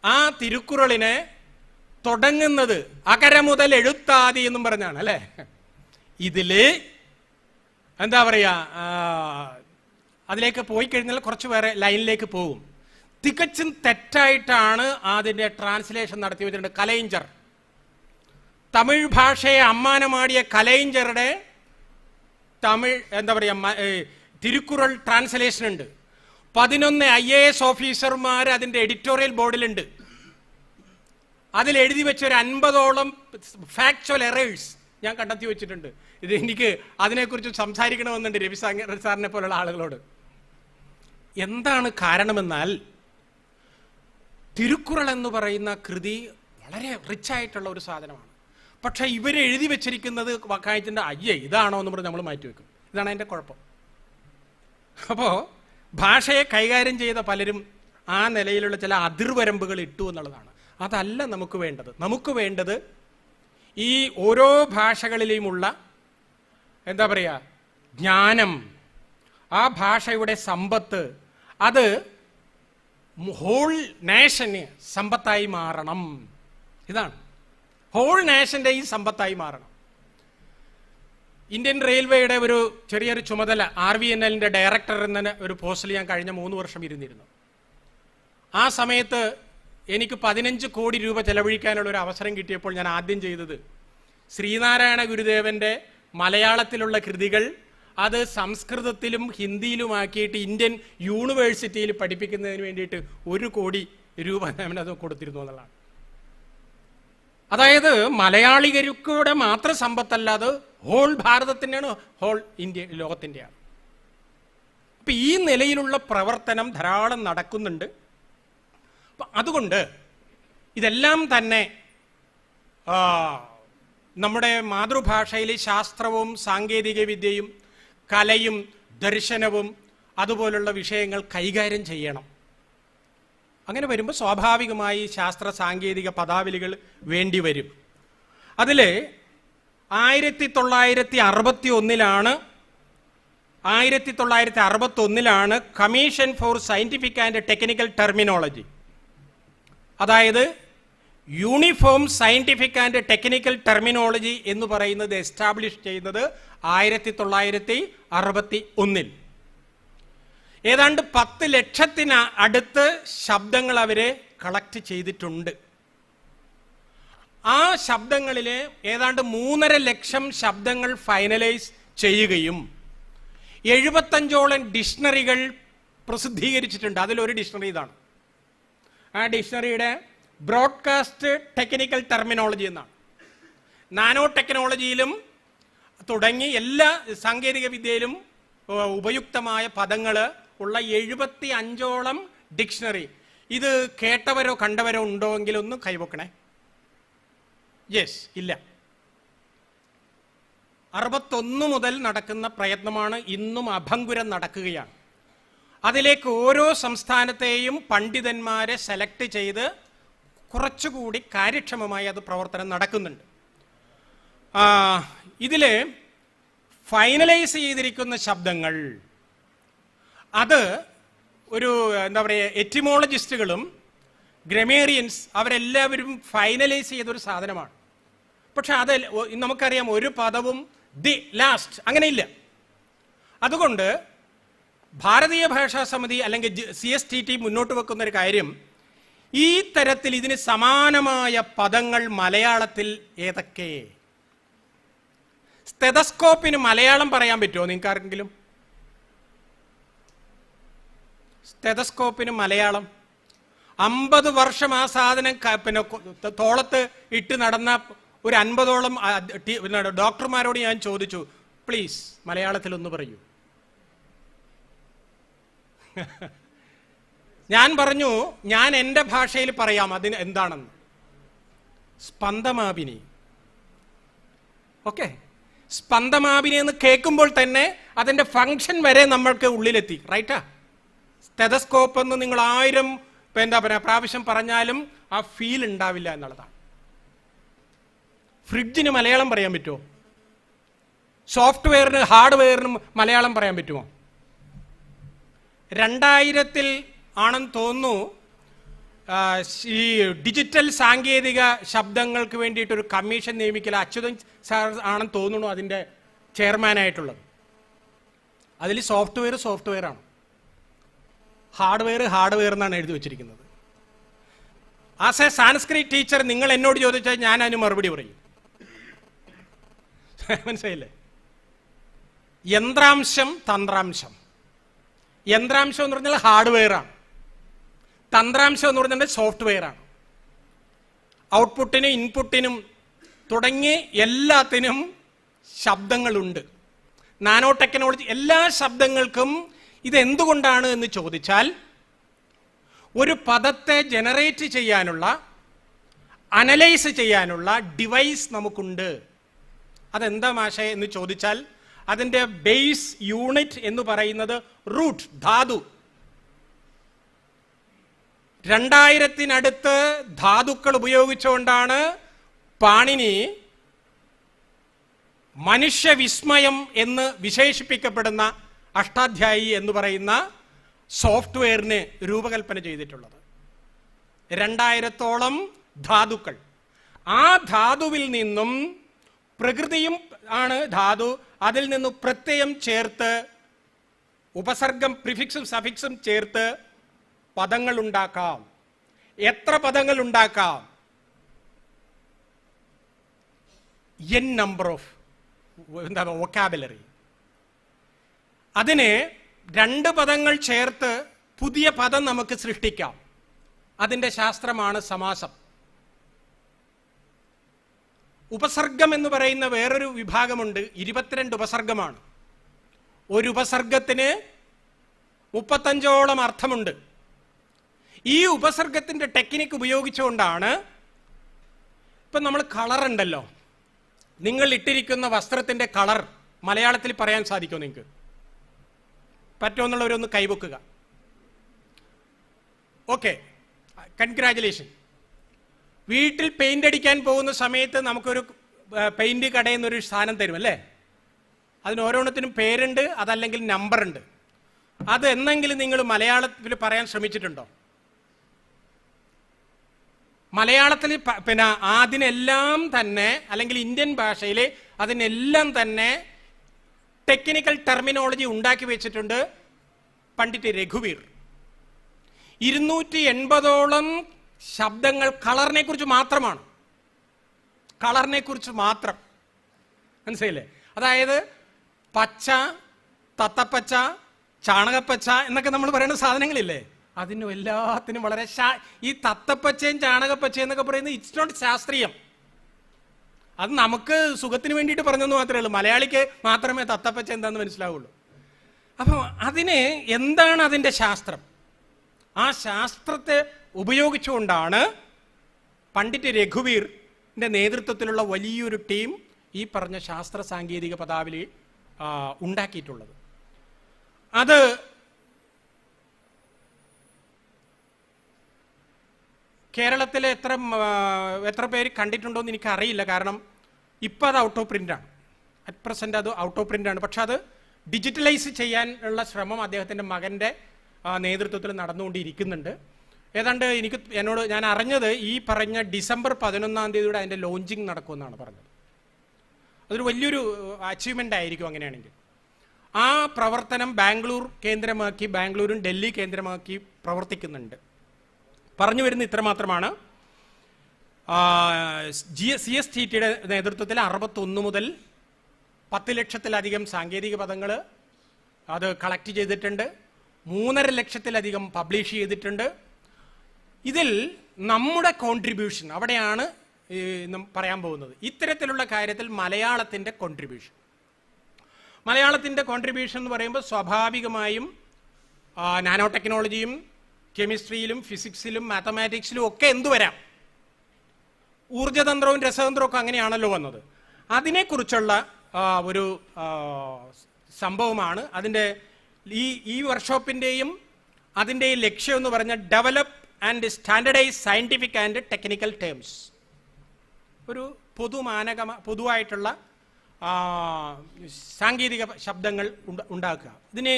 ആ തിരുക്കുറളിനെ തുടങ്ങുന്നത് അകര മുതൽ എഴുത്താതി എന്നും പറഞ്ഞാണ് അല്ലേ. ഇതില് എന്താ പറയാ, അതിലേക്ക് പോയി കഴിഞ്ഞാൽ കുറച്ച് വേറെ ലൈനിലേക്ക് പോകും. തികച്ചും തെറ്റായിട്ടാണ് അതിൻ്റെ ട്രാൻസ്ലേഷൻ നടത്തി വെച്ചിട്ടുണ്ട്. കലൈഞ്ചർ, തമിഴ് ഭാഷയെ അമ്മാനമാടിയ കലൈഞ്ചറുടെ തമിഴ് എന്താ പറയുക തിരുക്കുറൾ ട്രാൻസ്ലേഷൻ ഉണ്ട്. 11 IAS ഓഫീസർമാർ അതിൻ്റെ എഡിറ്റോറിയൽ ബോർഡിലുണ്ട്. അതിൽ എഴുതി വെച്ച ഒരു 50ഓളം ഫാക്ച്വൽ എറേഴ്സ് ഞാൻ കണ്ടെത്തി വെച്ചിട്ടുണ്ട്. ഇത് എനിക്ക് അതിനെക്കുറിച്ച് സംസാരിക്കണമെന്നുണ്ട് രവി സാറിനെ പോലുള്ള ആളുകളോട്. എന്താണ് കാരണമെന്നാൽ തിരുക്കുറൾ എന്ന് പറയുന്ന കൃതി വളരെ റിച്ചായിട്ടുള്ള ഒരു സാധനമാണ്. പക്ഷെ ഇവരെഴുതി വെച്ചിരിക്കുന്നത് വാക്കായത്തിൻ്റെ അയ്യേ ഇതാണോ എന്ന് പറഞ്ഞ് നമ്മൾ മാറ്റിവെക്കും. ഇതാണ് അതിൻ്റെ കുഴപ്പം. അപ്പോൾ ഭാഷയെ കൈകാര്യം ചെയ്ത പലരും ആ നിലയിലുള്ള ചില അതിർവരമ്പുകൾ ഇട്ടു എന്നുള്ളതാണ്. അതല്ല നമുക്ക് വേണ്ടത്. നമുക്ക് വേണ്ടത് ഈ ഓരോ ഭാഷകളിലുമുള്ള എന്താ പറയുക ജ്ഞാനം, ആ ഭാഷയുടെ സമ്പത്ത്, അത് ഹോൾ നേഷന് സമ്പത്തായി മാറണം. ഇതാണ് ഹോൾ നേഷൻ്റെ ഈ സമ്പത്തായി മാറണം. ഇന്ത്യൻ റെയിൽവേയുടെ ഒരു ചെറിയൊരു ചുമതല RVNLന്റെ ഡയറക്ടർ എന്ന ഒരു പോസ്റ്റിൽ ഞാൻ കഴിഞ്ഞ 3 വർഷം ഇരുന്നിരുന്നു. ആ സമയത്ത് എനിക്ക് 15 കോടി രൂപ ചെലവഴിക്കാനുള്ള ഒരു അവസരം കിട്ടിയപ്പോൾ ഞാൻ ആദ്യം ചെയ്തത് ശ്രീനാരായണ ഗുരുദേവന്റെ മലയാളത്തിലുള്ള കൃതികൾ അത് സംസ്കൃതത്തിലും ഹിന്ദിയിലുമാക്കിയിട്ട് ഇന്ത്യൻ യൂണിവേഴ്സിറ്റിയിൽ പഠിപ്പിക്കുന്നതിന് വേണ്ടിയിട്ട് 1 കോടി രൂപ അത് കൊടുത്തിരുന്നു എന്നുള്ളതാണ്. അതായത് മലയാളികരുടെ മാത്രം സമ്പത്തല്ല, അത് ഹോൾ ഭാരതത്തിൻ്റെയാണ്, ഹോൾ ഇന്ത്യ ലോകത്തിൻ്റെയാണ്. അപ്പം ഈ നിലയിലുള്ള പ്രവർത്തനം ധാരാളം നടക്കുന്നുണ്ട്. അപ്പം അതുകൊണ്ട് ഇതെല്ലാം തന്നെ നമ്മുടെ മാതൃഭാഷയിൽ ശാസ്ത്രവും സാങ്കേതിക വിദ്യയും കലയും ദർശനവും അതുപോലുള്ള വിഷയങ്ങൾ കൈകാര്യം ചെയ്യണം. അങ്ങനെ വരുമ്പോൾ സ്വാഭാവികമായി ശാസ്ത്ര സാങ്കേതിക പദാവലികൾ വേണ്ടി വരും. അതിൽ 1961 commission for scientific and technical terminology, അതായത് uniform scientific and technical terminology എന്ന് പറയുന്നത് എസ്റ്റാബ്ലിഷ് ചെയ്യുന്നത് 1961. ഏതാണ്ട് 10 ലക്ഷത്തിന് അടുത്ത് ശബ്ദങ്ങൾ അവര് കളക്ട് ചെയ്തിട്ടുണ്ട്. ആ ശബ്ദങ്ങളിൽ ഏതാണ്ട് 3.5 ലക്ഷം ശബ്ദങ്ങൾ ഫൈനലൈസ് ചെയ്യുകയും 75ഓളം ഡിക്ഷണറികൾ പ്രസിദ്ധീകരിച്ചിട്ടുണ്ട്. അതിലൊരു ഡിക്ഷണറി ഇതാണ്. ആ ഡിക്ഷണറിയുടെ ബ്രോഡ്കാസ്റ്റ് ടെക്നിക്കൽ ടെർമിനോളജി എന്നാണ്. നാനോ ടെക്നോളജിയിലും തുടങ്ങി എല്ലാ സാങ്കേതിക വിദ്യയിലും ഉപയുക്തമായ പദങ്ങൾ ഉള്ള 75ഓളം ഡിക്ഷണറി. ഇത് കേട്ടവരോ കണ്ടവരോ ഉണ്ടോ എങ്കിൽ ഒന്ന് കൈവക്കണേ. യെസ്, ഇല്ല. 61 മുതൽ നടക്കുന്ന പ്രയത്നമാണ്, ഇന്നും അഭംഗുരം നടക്കുകയാണ്. അതിലേക്ക് ഓരോ സംസ്ഥാനത്തെയും പണ്ഡിതന്മാരെ സെലക്ട് ചെയ്ത് കുറച്ചുകൂടി കാര്യക്ഷമമായി അത് പ്രവർത്തനം നടക്കുന്നുണ്ട്. ഇതിൽ ഫൈനലൈസ് ചെയ്തിരിക്കുന്ന ശബ്ദങ്ങൾ അത് ഒരു എന്താ പറയുക എറ്റിമോളജിസ്റ്റുകളും ഗ്രമേറിയൻസ് അവരെല്ലാവരും ഫൈനലൈസ് ചെയ്തൊരു സാധനമാണ്. പക്ഷെ അത് നമുക്കറിയാം, ഒരു പദവും ദി ലാസ്റ്റ് അങ്ങനെയില്ല. അതുകൊണ്ട് ഭാരതീയ ഭാഷാ സമിതി അല്ലെങ്കിൽ CSTT മുന്നോട്ട് വെക്കുന്ന ഒരു കാര്യം, ഈ തരത്തിൽ ഇതിന് സമാനമായ പദങ്ങൾ മലയാളത്തിൽ ഏതൊക്കെ? സ്റ്റെതസ്കോപ്പിന് മലയാളം പറയാൻ പറ്റുമോ നിങ്ങൾക്ക് ആർക്കെങ്കിലും? സ്റ്റെതസ്കോപ്പിന് മലയാളം 50 വർഷം ആ സാധനം പിന്നെ തോളത്ത് ഇട്ട് നടന്ന ഒരു 50ഓളം ഡോക്ടർമാരോട് ഞാൻ ചോദിച്ചു, പ്ലീസ് മലയാളത്തിലൊന്ന് പറയൂ. ഞാൻ പറഞ്ഞു, ഞാൻ എൻ്റെ ഭാഷയിൽ പറയാം അതിന് എന്താണെന്ന്. സ്പന്ദമാപിനി. ഓക്കെ, സ്പന്ദമാപിനി എന്ന് കേൾക്കുമ്പോൾ തന്നെ അതിൻ്റെ ഫങ്ഷൻ വരെ നമ്മൾക്ക് ഉള്ളിലെത്തി. റൈറ്റാ? സ്റ്റെതസ്കോപ്പ് എന്ന് നിങ്ങൾ 1000 എന്താ പറയുക പ്രാവശ്യം പറഞ്ഞാലും ആ ഫീൽ ഉണ്ടാവില്ല എന്നുള്ളതാണ്. ഫ്രിഡ്ജിന് മലയാളം പറയാൻ പറ്റുമോ? സോഫ്റ്റ്വെയറിന് ഹാർഡ്വെയറിനും മലയാളം പറയാൻ പറ്റുമോ? 2000 ആണെന്ന് തോന്നുന്നു ഈ ഡിജിറ്റൽ സാങ്കേതിക ശബ്ദങ്ങൾക്ക് വേണ്ടിയിട്ടൊരു കമ്മീഷൻ നിയമിക്കൽ അച്യുതൻ സാർ ആണെന്ന് തോന്നുന്നു അതിൻ്റെ ചെയർമാനായിട്ടുള്ളത്. അതിൽ സോഫ്റ്റ്വെയർ ആണ്, ഹാർഡ്വെയർ എന്നാണ് എഴുതി വെച്ചിരിക്കുന്നത്. ആസ് എ സാൻസ്ക്രിറ്റ് ടീച്ചർ നിങ്ങൾ എന്നോട് ചോദിച്ചാൽ ഞാൻ അതിന് മറുപടി പറയും. മനസ്സിലായില്ലേ? യന്ത്രാംശം, തന്ത്രാംശം. യന്ത്രാംശം എന്ന് പറഞ്ഞാൽ ഹാർഡ്വെയർ ആണ്, തന്ത്രാംശം എന്ന് പറഞ്ഞാൽ സോഫ്റ്റ്വെയർ ആണ്. ഔട്ട്പുട്ടിനും ഇൻപുട്ടിനും തുടങ്ങി എല്ലാത്തിനും ശബ്ദങ്ങളുണ്ട്. നാനോ ടെക്നോളജി എല്ലാ ശബ്ദങ്ങൾക്കും ഇതെന്തുകൊണ്ടാണ് എന്ന് ചോദിച്ചാൽ, ഒരു പദത്തെ ജനറേറ്റ് ചെയ്യാനുള്ള അനലൈസ് ചെയ്യാനുള്ള ഡിവൈസ് നമുക്കുണ്ട്. അതെന്താ മാഷേ എന്ന് ചോദിച്ചാൽ അതിൻ്റെ ബേസ് യൂണിറ്റ് എന്ന് പറയുന്നത് റൂട്ട്, ധാതു. 2000-നടുത്ത് ധാതുക്കൾ ഉപയോഗിച്ചുകൊണ്ടാണ് പാണിനി മനുഷ്യവിസ്മയം എന്ന് വിശേഷിപ്പിക്കപ്പെടുന്ന അഷ്ടാധ്യായി എന്ന് പറയുന്ന സോഫ്റ്റ്വെയറിന് രൂപകൽപ്പന ചെയ്തിട്ടുള്ളത്. 2000-ഓളം ധാതുക്കൾ. ആ ധാതുവിൽ നിന്നും, പ്രകൃതിയും ആണ് ധാതു, അതിൽ നിന്നും പ്രത്യയം ചേർത്ത് ഉപസർഗം, പ്രിഫിക്സും സഫിക്സും ചേർത്ത് പദങ്ങൾ ഉണ്ടാക്കാം. എത്ര പദങ്ങൾ ഉണ്ടാക്കാം? n number of vocabulary. അതിന് 2 പദങ്ങൾ ചേർത്ത് പുതിയ പദം നമുക്ക് സൃഷ്ടിക്കാം. അതിൻ്റെ ശാസ്ത്രമാണ് സമാസം. ഉപസർഗം എന്ന് പറയുന്ന വേറൊരു വിഭാഗമുണ്ട്. 22 ഉപസർഗമാണ്. ഒരു ഉപസർഗത്തിന് 35ഓളം അർത്ഥമുണ്ട്. ഈ ഉപസർഗത്തിൻ്റെ ടെക്നിക്ക് ഉപയോഗിച്ചുകൊണ്ടാണ് ഇപ്പം നമ്മൾ കളർ ഉണ്ടല്ലോ, നിങ്ങൾ ഇട്ടിരിക്കുന്ന വസ്ത്രത്തിൻ്റെ കളർ മലയാളത്തിൽ പറയാൻ സാധിക്കുമോ നിങ്ങൾക്ക്? പറ്റുമെന്നുള്ളവരൊന്ന് കൈവെക്കുക. Okay, congratulation. വീട്ടിൽ പെയിൻ്റ് അടിക്കാൻ പോകുന്ന സമയത്ത് നമുക്കൊരു പെയിൻറ് കടയിൽ നിന്നൊരു സാധനം തരും അല്ലേ? അതിന് ഓരോന്നത്തിനും പേരുണ്ട്, അതല്ലെങ്കിൽ നമ്പറുണ്ട്. അത് എന്നെങ്കിലും നിങ്ങൾ മലയാളത്തിൽ പറയാൻ ശ്രമിച്ചിട്ടുണ്ടോ? മലയാളത്തിൽ പിന്നെ അതിനെല്ലാം തന്നെ, അല്ലെങ്കിൽ ഇന്ത്യൻ ഭാഷയിൽ അതിനെല്ലാം തന്നെ ടെക്നിക്കൽ ടെർമിനോളജി ഉണ്ടാക്കി വെച്ചിട്ടുണ്ട് പണ്ഡിറ്റ് രഘുവീർ. 280ഓളം ശബ്ദങ്ങൾ കളറിനെ കുറിച്ച് മാത്രമാണ്. കളറിനെ കുറിച്ച് മാത്രം. മനസ്സിലായില്ലേ? അതായത് പച്ച, തത്തപ്പച്ച, ചാണകപ്പച്ച എന്നൊക്കെ നമ്മൾ പറയുന്ന സാധനങ്ങളില്ലേ, അതിനും എല്ലാത്തിനും വളരെ ഈ തത്തപ്പച്ചയും ചാണകപ്പച്ചയും എന്നൊക്കെ പറയുന്നത് ഇറ്റ്സ് നോട്ട് ശാസ്ത്രീയം. അത് നമുക്ക് സുഖത്തിന് വേണ്ടിയിട്ട് പറഞ്ഞെന്ന് മാത്രമേ ഉള്ളൂ. മലയാളിക്ക് മാത്രമേ തത്തപ്പച്ച എന്താണെന്ന് മനസ്സിലാവുള്ളൂ. അപ്പോൾ അതിന് എന്താണ് അതിൻ്റെ ശാസ്ത്രം? ആ ശാസ്ത്രത്തെ ഉപയോഗിച്ചുകൊണ്ടാണ് പണ്ഡിറ്റ് രഘുവീറിൻ്റെ നേതൃത്വത്തിലുള്ള വലിയൊരു ടീം ഈ പറഞ്ഞ ശാസ്ത്ര സാങ്കേതിക പദാവലി ഉണ്ടാക്കിയിട്ടുള്ളത്. അത് കേരളത്തിൽ എത്ര പേര് കണ്ടിട്ടുണ്ടോ എന്ന് എനിക്കറിയില്ല. കാരണം ഇപ്പം അത് ഔട്ട് ഓഫ് പ്രിൻ്റാണ്. അറ്റ് പ്രസൻറ്റ് അത് ഔട്ട് ഓഫ് പ്രിൻ്റാണ്. പക്ഷെ അത് ഡിജിറ്റലൈസ് ചെയ്യാനുള്ള ശ്രമം അദ്ദേഹത്തിൻ്റെ മകൻ്റെ നേതൃത്വത്തിൽ നടന്നുകൊണ്ടിരിക്കുന്നുണ്ട്. ഏതാണ്ട് ഞാൻ അറിഞ്ഞത് ഈ പറഞ്ഞ ഡിസംബർ 11-ാം തീയതിയുടെ അതിൻ്റെ ലോഞ്ചിങ് നടക്കുമെന്നാണ് പറഞ്ഞത്. അതൊരു വലിയൊരു അച്ചീവ്മെൻ്റ് ആയിരിക്കും അങ്ങനെയാണെങ്കിൽ. ആ പ്രവർത്തനം ബാംഗ്ലൂരും ഡൽഹി കേന്ദ്രമാക്കി പ്രവർത്തിക്കുന്നുണ്ട്. പറഞ്ഞു വരുന്ന ഇത്രമാത്രമാണ്. CSTTയുടെ നേതൃത്വത്തിൽ 61 മുതൽ 10 ലക്ഷത്തിലധികം സാങ്കേതിക പദങ്ങൾ അത് കളക്ട് ചെയ്തിട്ടുണ്ട്. 3.5 ലക്ഷത്തിലധികം പബ്ലിഷ് ചെയ്തിട്ടുണ്ട്. ഇതിൽ നമ്മുടെ കോൺട്രിബ്യൂഷൻ അവിടെയാണ് പറയാൻ പോകുന്നത്. ഇത്തരത്തിലുള്ള കാര്യത്തിൽ മലയാളത്തിൻ്റെ കോൺട്രിബ്യൂഷൻ എന്ന് പറയുമ്പോൾ സ്വാഭാവികമായും നാനോ ടെക്നോളജിയും കെമിസ്ട്രിയിലും ഫിസിക്സിലും മാത്തമാറ്റിക്സിലും ഒക്കെ എന്തു വരാം. ഊർജ്ജതന്ത്രവും രസതന്ത്രവും ഒക്കെ അങ്ങനെയാണല്ലോ വന്നത്. അതിനെക്കുറിച്ചുള്ള ഒരു സംഭവമാണ് അതിൻ്റെ ഈ വർക്ക്ഷോപ്പിൻ്റെയും അതിൻ്റെയും ലക്ഷ്യം എന്ന് പറഞ്ഞാൽ develop and standardise scientific and technical terms. ഒരു പൊതുവായിട്ടുള്ള സാങ്കേതിക ശബ്ദങ്ങൾ ഉണ്ടാക്കുക. ഇതിന്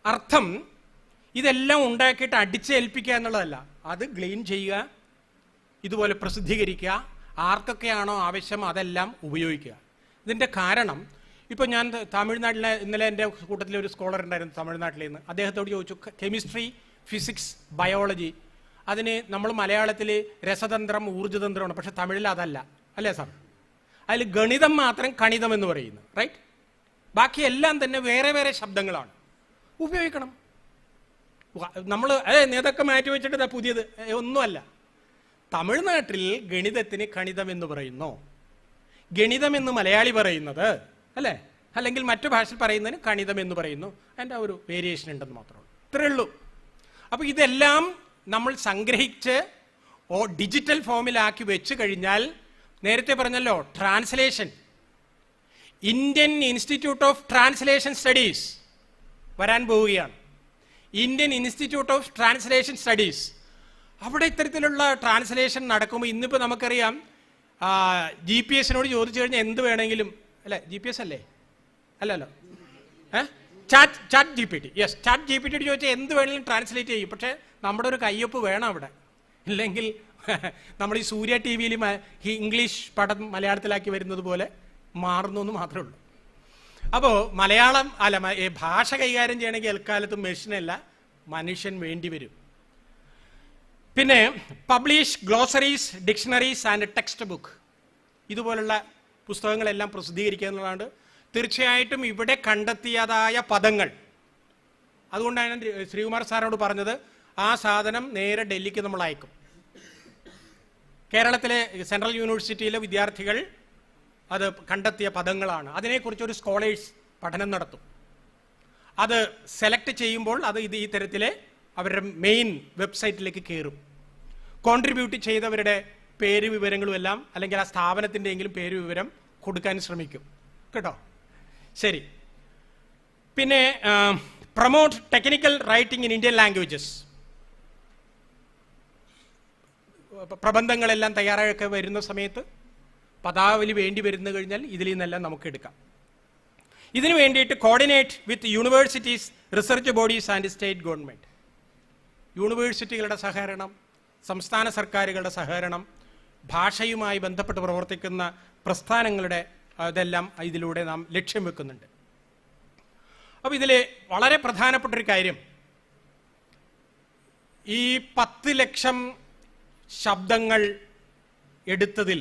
അർത്ഥം ഇതെല്ലാം ഉണ്ടാക്കിയിട്ട് അടിച്ചേൽപ്പിക്കുക എന്നുള്ളതല്ല. അത് ക്ലീൻ ചെയ്യുക, ഇതുപോലെ പ്രസിദ്ധീകരിക്കുക, ആർക്കൊക്കെയാണോ ആവശ്യം അതെല്ലാം ഉപയോഗിക്കുക. ഇതിൻ്റെ കാരണം ഇപ്പോൾ ഞാൻ തമിഴ്നാട്ടിലെ ഇന്നലെ എൻ്റെ കൂട്ടത്തിൽ ഒരു സ്കോളർ ഉണ്ടായിരുന്നു തമിഴ്നാട്ടിൽ നിന്ന്. അദ്ദേഹത്തോട് ചോദിച്ചു, കെമിസ്ട്രി, ഫിസിക്സ്, ബയോളജി, അതിന് നമ്മൾ മലയാളത്തിൽ രസതന്ത്രം ഊർജ്ജതന്ത്രമാണ്, പക്ഷെ തമിഴിൽ അതല്ല അല്ലേ സാർ? അതിൽ ഗണിതം മാത്രം കണിതം എന്ന് പറയുന്നു, റൈറ്റ്? ബാക്കി എല്ലാം തന്നെ വേറെ വേറെ ശബ്ദങ്ങളാണ്. ഉപയോഗിക്കണം. നമ്മൾ നേതൊക്കെ മാറ്റി വെച്ചിട്ട് പുതിയത് ഒന്നുമല്ല. തമിഴ്നാട്ടിൽ ഗണിതത്തിന് കണിതം എന്ന് പറയുന്നു, ഗണിതം എന്ന് മലയാളി പറയുന്നത് അല്ലേ, അല്ലെങ്കിൽ മറ്റു ഭാഷയിൽ പറയുന്നതിന് കണിതം എന്ന് പറയുന്നു. അതിൻ്റെ ഒരു വേരിയേഷൻ ഉണ്ടെന്ന് മാത്രമേ ഉള്ളൂ. ഇത്രയേ ഉള്ളൂ. അപ്പോൾ ഇതെല്ലാം നമ്മൾ സംഗ്രഹിച്ച് ഡിജിറ്റൽ ഫോമിലാക്കി വെച്ച് കഴിഞ്ഞാൽ, നേരത്തെ പറഞ്ഞല്ലോ translation, Indian institute of translation studies വരാൻ പോവുകയാണ്. Indian institute of translation studies, അവിടെ ഇത്തരത്തിലുള്ള ട്രാൻസ്ലേഷൻ നടക്കുമ്പോൾ ഇന്നിപ്പോൾ നമുക്കറിയാം, GPS-നോട് ചോദിച്ചു കഴിഞ്ഞാൽ എന്ത് വേണമെങ്കിലും, അല്ലേ, GPS അല്ലേ, അല്ലല്ലോ, chat GPT, yes, chat GPT ചോദിച്ചാൽ എന്ത് വേണമെങ്കിലും ട്രാൻസ്ലേറ്റ് ചെയ്യും. പക്ഷേ നമ്മുടെ ഒരു കയ്യൊപ്പ് വേണം അവിടെ, ഇല്ലെങ്കിൽ നമ്മൾ ഈ സൂര്യ TV-യിൽ ഇംഗ്ലീഷ് പടം മലയാളത്തിലാക്കി വരുന്നത് പോലെ മാറുന്നു എന്ന് മാത്രമേ ഉള്ളൂ. അപ്പോൾ മലയാളം ഭാഷ കൈകാര്യം ചെയ്യണമെങ്കിൽ എൽക്കാലത്തും മെഷീനല്ല, മനുഷ്യൻ വേണ്ടി വരും. പിന്നെ publish glossaries, dictionaries and text book, ഇതുപോലുള്ള പുസ്തകങ്ങളെല്ലാം പ്രസിദ്ധീകരിക്കുക എന്നുള്ളതാണ്. തീർച്ചയായിട്ടും ഇവിടെ കണ്ടെത്തിയതായ പദങ്ങൾ, അതുകൊണ്ടാണ് ശ്രീകുമാർ സാറിനോട് പറഞ്ഞത് ആ സാധനം നേരെ ഡൽഹിക്ക് നമ്മൾ അയക്കും. കേരളത്തിലെ സെൻട്രൽ യൂണിവേഴ്സിറ്റിയിലെ വിദ്യാർത്ഥികൾ അത് കണ്ടെത്തിയ പദങ്ങളാണ്. അതിനെക്കുറിച്ചൊരു സ്കോളേഴ്സ് പഠനം നടത്തും. അത് സെലക്ട് ചെയ്യുമ്പോൾ അത് ഈ തരത്തിലെ അവരുടെ മെയിൻ വെബ്സൈറ്റിലേക്ക് കയറും. കോൺട്രിബ്യൂട്ട് ചെയ്തവരുടെ പേര് വിവരങ്ങളും എല്ലാം, അല്ലെങ്കിൽ ആ സ്ഥാപനത്തിൻ്റെയെങ്കിലും പേര് വിവരം കൊടുക്കാൻ ശ്രമിക്കും കേട്ടോ. ശരി. പിന്നെ promote technical writing in Indian languages, പ്രബന്ധങ്ങളെല്ലാം തയ്യാറായൊക്കെ വരുന്ന സമയത്ത് പദാവലി വേണ്ടി വരുന്നു കഴിഞ്ഞാൽ ഇതിൽ നിന്നെല്ലാം നമുക്ക് എടുക്കാം. ഇതിനു വേണ്ടിയിട്ട് coordinate with universities, research bodies and state government, യൂണിവേഴ്സിറ്റികളുടെ സഹകരണം, സംസ്ഥാന സർക്കാരുകളുടെ സഹകരണം, ഭാഷയുമായി ബന്ധപ്പെട്ട് പ്രവർത്തിക്കുന്ന പ്രസ്ഥാനങ്ങളുടെ അതെല്ലാം ഇതിലൂടെ നാം ലക്ഷ്യം വെക്കുന്നുണ്ട്. അപ്പോൾ ഇതിൽ വളരെ പ്രധാനപ്പെട്ടൊരു കാര്യം, ഈ 10 ലക്ഷം ശബ്ദങ്ങൾ എടുത്തതിൽ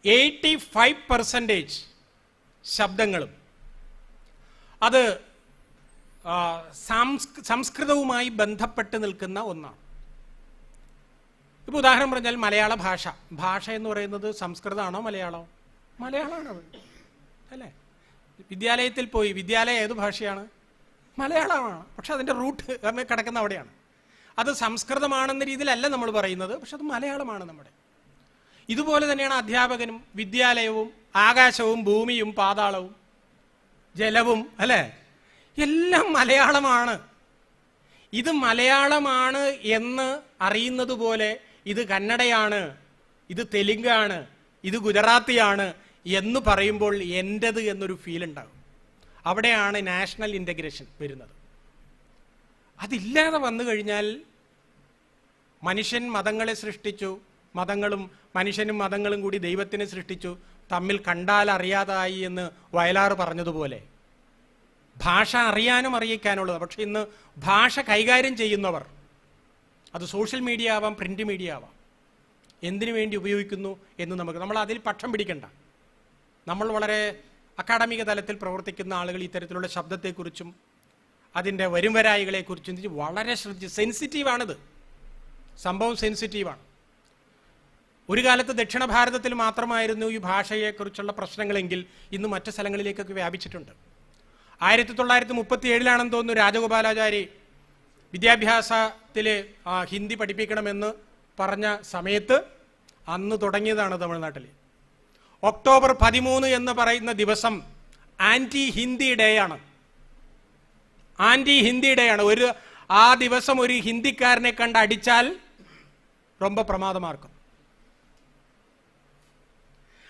85% ശബ്ദങ്ങളും അത് സംസ്കൃതവുമായി ബന്ധപ്പെട്ട് നിൽക്കുന്ന ഒന്നാണ്. ഇപ്പോൾ ഉദാഹരണം പറഞ്ഞാൽ മലയാള ഭാഷ, ഭാഷ എന്ന് പറയുന്നത് സംസ്കൃതമാണോ മലയാളമോ? മലയാളമാണ് അല്ലേ? വിദ്യാലയത്തിൽ പോയി, വിദ്യാലയം ഏത് ഭാഷയാണ്? മലയാളമാണ്. പക്ഷെ അതിൻ്റെ റൂട്ട് കിടക്കുന്ന അവിടെയാണ്. അത് സംസ്കൃതമാണെന്ന രീതിയിലല്ല നമ്മൾ പറയുന്നത്, പക്ഷെ അത് മലയാളമാണ് നമ്മുടെ. ഇതുപോലെ തന്നെയാണ് അധ്യാപകനും വിദ്യാലയവും ആകാശവും ഭൂമിയും പാതാളവും ജലവും, അല്ലേ, എല്ലാം മലയാളമാണ്. ഇത് മലയാളമാണ് എന്ന് അറിയുന്നത് പോലെ ഇത് കന്നഡയാണ്, ഇത് തെലുങ്കാണ്, ഇത് ഗുജറാത്തിയാണ് എന്ന് പറയുമ്പോൾ എൻ്റെത് എന്നൊരു ഫീൽ ഉണ്ടാകും. അവിടെയാണ് നാഷണൽ ഇൻ്റഗ്രേഷൻ വരുന്നത്. അതില്ലാതെ വന്നു കഴിഞ്ഞാൽ മനുഷ്യൻ മതങ്ങളെ സൃഷ്ടിച്ചു, മതങ്ങളും മനുഷ്യനും മതങ്ങളും കൂടി ദൈവത്തിനെ സൃഷ്ടിച്ചു, തമ്മിൽ കണ്ടാൽ അറിയാതായി എന്ന് വയലാർ പറഞ്ഞതുപോലെ ഭാഷ അറിയാനും അറിയിക്കാനുള്ളത്. പക്ഷെ ഇന്ന് ഭാഷ കൈകാര്യം ചെയ്യുന്നവർ, അത് സോഷ്യൽ മീഡിയ ആവാം, പ്രിന്റ് മീഡിയ ആവാം, എന്തിനു വേണ്ടി ഉപയോഗിക്കുന്നു എന്ന് നമ്മൾ അതിൽ പക്ഷം പിടിക്കണ്ട. നമ്മൾ വളരെ അക്കാഡമിക തലത്തിൽ പ്രവർത്തിക്കുന്ന ആളുകൾ ഇത്തരത്തിലുള്ള ശബ്ദത്തെക്കുറിച്ചും അതിൻ്റെ വരുംവരായികളെക്കുറിച്ചും വളരെ സെൻസിറ്റീവാണിത്. സംഭവം സെൻസിറ്റീവാണ്. ഒരു കാലത്ത് ദക്ഷിണ ഭാരതത്തിൽ മാത്രമായിരുന്നു ഈ ഭാഷയെക്കുറിച്ചുള്ള പ്രശ്നങ്ങളെങ്കിൽ ഇന്ന് മറ്റ് സ്ഥലങ്ങളിലേക്കൊക്കെ വ്യാപിച്ചിട്ടുണ്ട്. 1937 തോന്നുന്നു രാജഗോപാലാചാരി വിദ്യാഭ്യാസത്തിൽ ഹിന്ദി പഠിപ്പിക്കണമെന്ന് പറഞ്ഞ സമയത്ത് അന്ന് തുടങ്ങിയതാണ് തമിഴ്നാട്ടിൽ. ഒക്ടോബർ 13 എന്ന് പറയുന്ന ദിവസം ആൻറ്റി ഹിന്ദി ഡേ ആണ്. ആൻറ്റി ഹിന്ദി ഡേ ആണ്. ആ ദിവസം ഒരു ഹിന്ദിക്കാരനെ കണ്ട് അടിച്ചാൽ ரொம்ப പ്രമാദമാർക്കും.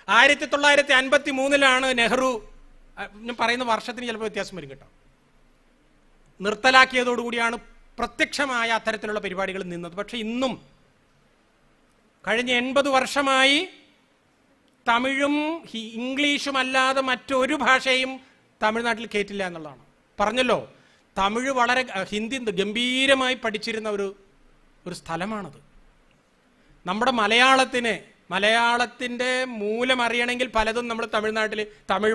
1953 നെഹ്റു, ഞാൻ പറയുന്ന വർഷത്തിന് ചിലപ്പോൾ വ്യത്യാസം വരും കേട്ടോ, നിർത്തലാക്കിയതോടുകൂടിയാണ് പ്രത്യക്ഷമായ അത്തരത്തിലുള്ള പരിപാടികൾ നിന്നത്. പക്ഷെ ഇന്നും കഴിഞ്ഞ 80 വർഷമായി തമിഴും ഇംഗ്ലീഷും അല്ലാതെ മറ്റൊരു ഭാഷയും തമിഴ്നാട്ടിൽ കേട്ടില്ല എന്നുള്ളതാണ്. പറഞ്ഞല്ലോ, തമിഴ് വളരെ ഹിന്ദി ഗംഭീരമായി പഠിച്ചിരുന്ന ഒരു സ്ഥലമാണത്. നമ്മുടെ മലയാളത്തിൻ്റെ മൂലം അറിയണമെങ്കിൽ പലതും നമ്മൾ തമിഴ്നാട്ടിൽ തമിഴ്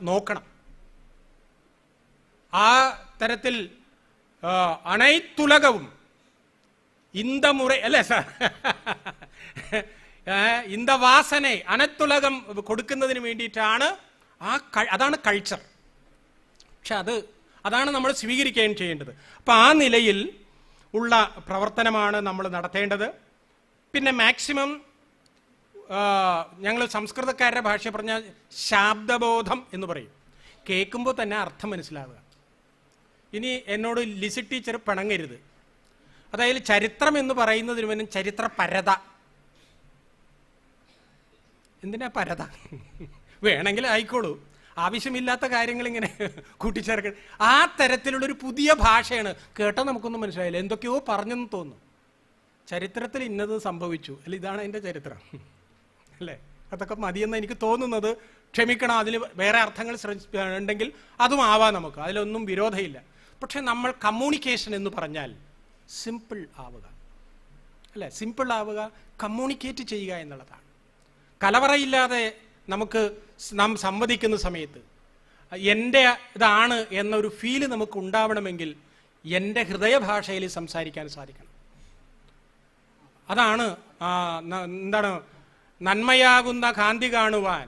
നോക്കണം. ആ തരത്തിൽ അനൈത്തുലകവും ഇന്ത മുறை അല്ലേ സാർ, ഇന്ത വാസന അനത്തുലകം കൊടുക്കുന്നതിന് വേണ്ടിയിട്ടാണ് അതാണ് കൾച്ചർ. പക്ഷെ അതാണ് നമ്മൾ സ്വീകരിക്കുകയും ചെയ്യേണ്ടത്. അപ്പം ആ നിലയിൽ ഉള്ള പ്രവർത്തനമാണ് നമ്മൾ നടത്തേണ്ടത്. പിന്നെ മാക്സിമം ഞങ്ങൾ സംസ്കൃതക്കാരുടെ ഭാഷ പറഞ്ഞാൽ ശാബ്ദബോധം എന്ന് പറയും. കേൾക്കുമ്പോൾ തന്നെ അർത്ഥം മനസ്സിലാവുക. ഇനി എന്നോട് ലിസി ടീച്ചർ പിണങ്ങരുത്. അതായത് ചരിത്രം എന്ന് പറയുന്നതിന് മുന്നും ചരിത്രപരത. എന്തിനാ പരത? വേണമെങ്കിൽ ആയിക്കോളൂ, ആവശ്യമില്ലാത്ത കാര്യങ്ങൾ ഇങ്ങനെ കൂട്ടിച്ചേർക്ക. ആ തരത്തിലുള്ളൊരു പുതിയ ഭാഷയാണ്. കേട്ടാൽ നമുക്കൊന്നും മനസ്സിലായില്ല, എന്തൊക്കെയോ പറഞ്ഞെന്ന് തോന്നുന്നു. ചരിത്രത്തിൽ ഇന്നത് സംഭവിച്ചു, അല്ല ഇതാണ് എൻ്റെ ചരിത്രം അല്ലേ, അതൊക്കെ മതിയെന്ന് എനിക്ക് തോന്നുന്നത്. ക്ഷമിക്കണം, അതിൽ വേറെ അർത്ഥങ്ങൾ ഉണ്ടെങ്കിൽ അതും ആവാം നമുക്ക്, അതിലൊന്നും വിരോധമില്ല. പക്ഷെ നമ്മൾ കമ്മ്യൂണിക്കേഷൻ എന്ന് പറഞ്ഞാൽ സിമ്പിൾ ആവുക അല്ലേ, സിമ്പിൾ ആവുക, കമ്മ്യൂണിക്കേറ്റ് ചെയ്യുക എന്നുള്ളതാണ്. കലവറയില്ലാതെ നമുക്ക് നാം സംവദിക്കുന്ന സമയത്ത് എൻ്റെ ഇതാണ് എന്നൊരു ഫീല് നമുക്ക് ഉണ്ടാവണമെങ്കിൽ എൻ്റെ ഹൃദയഭാഷയിൽ സംസാരിക്കാൻ സാധിക്കണം. അതാണ് എന്താണ്, നന്മയാകുന്ന കാന്തി കാണുവാൻ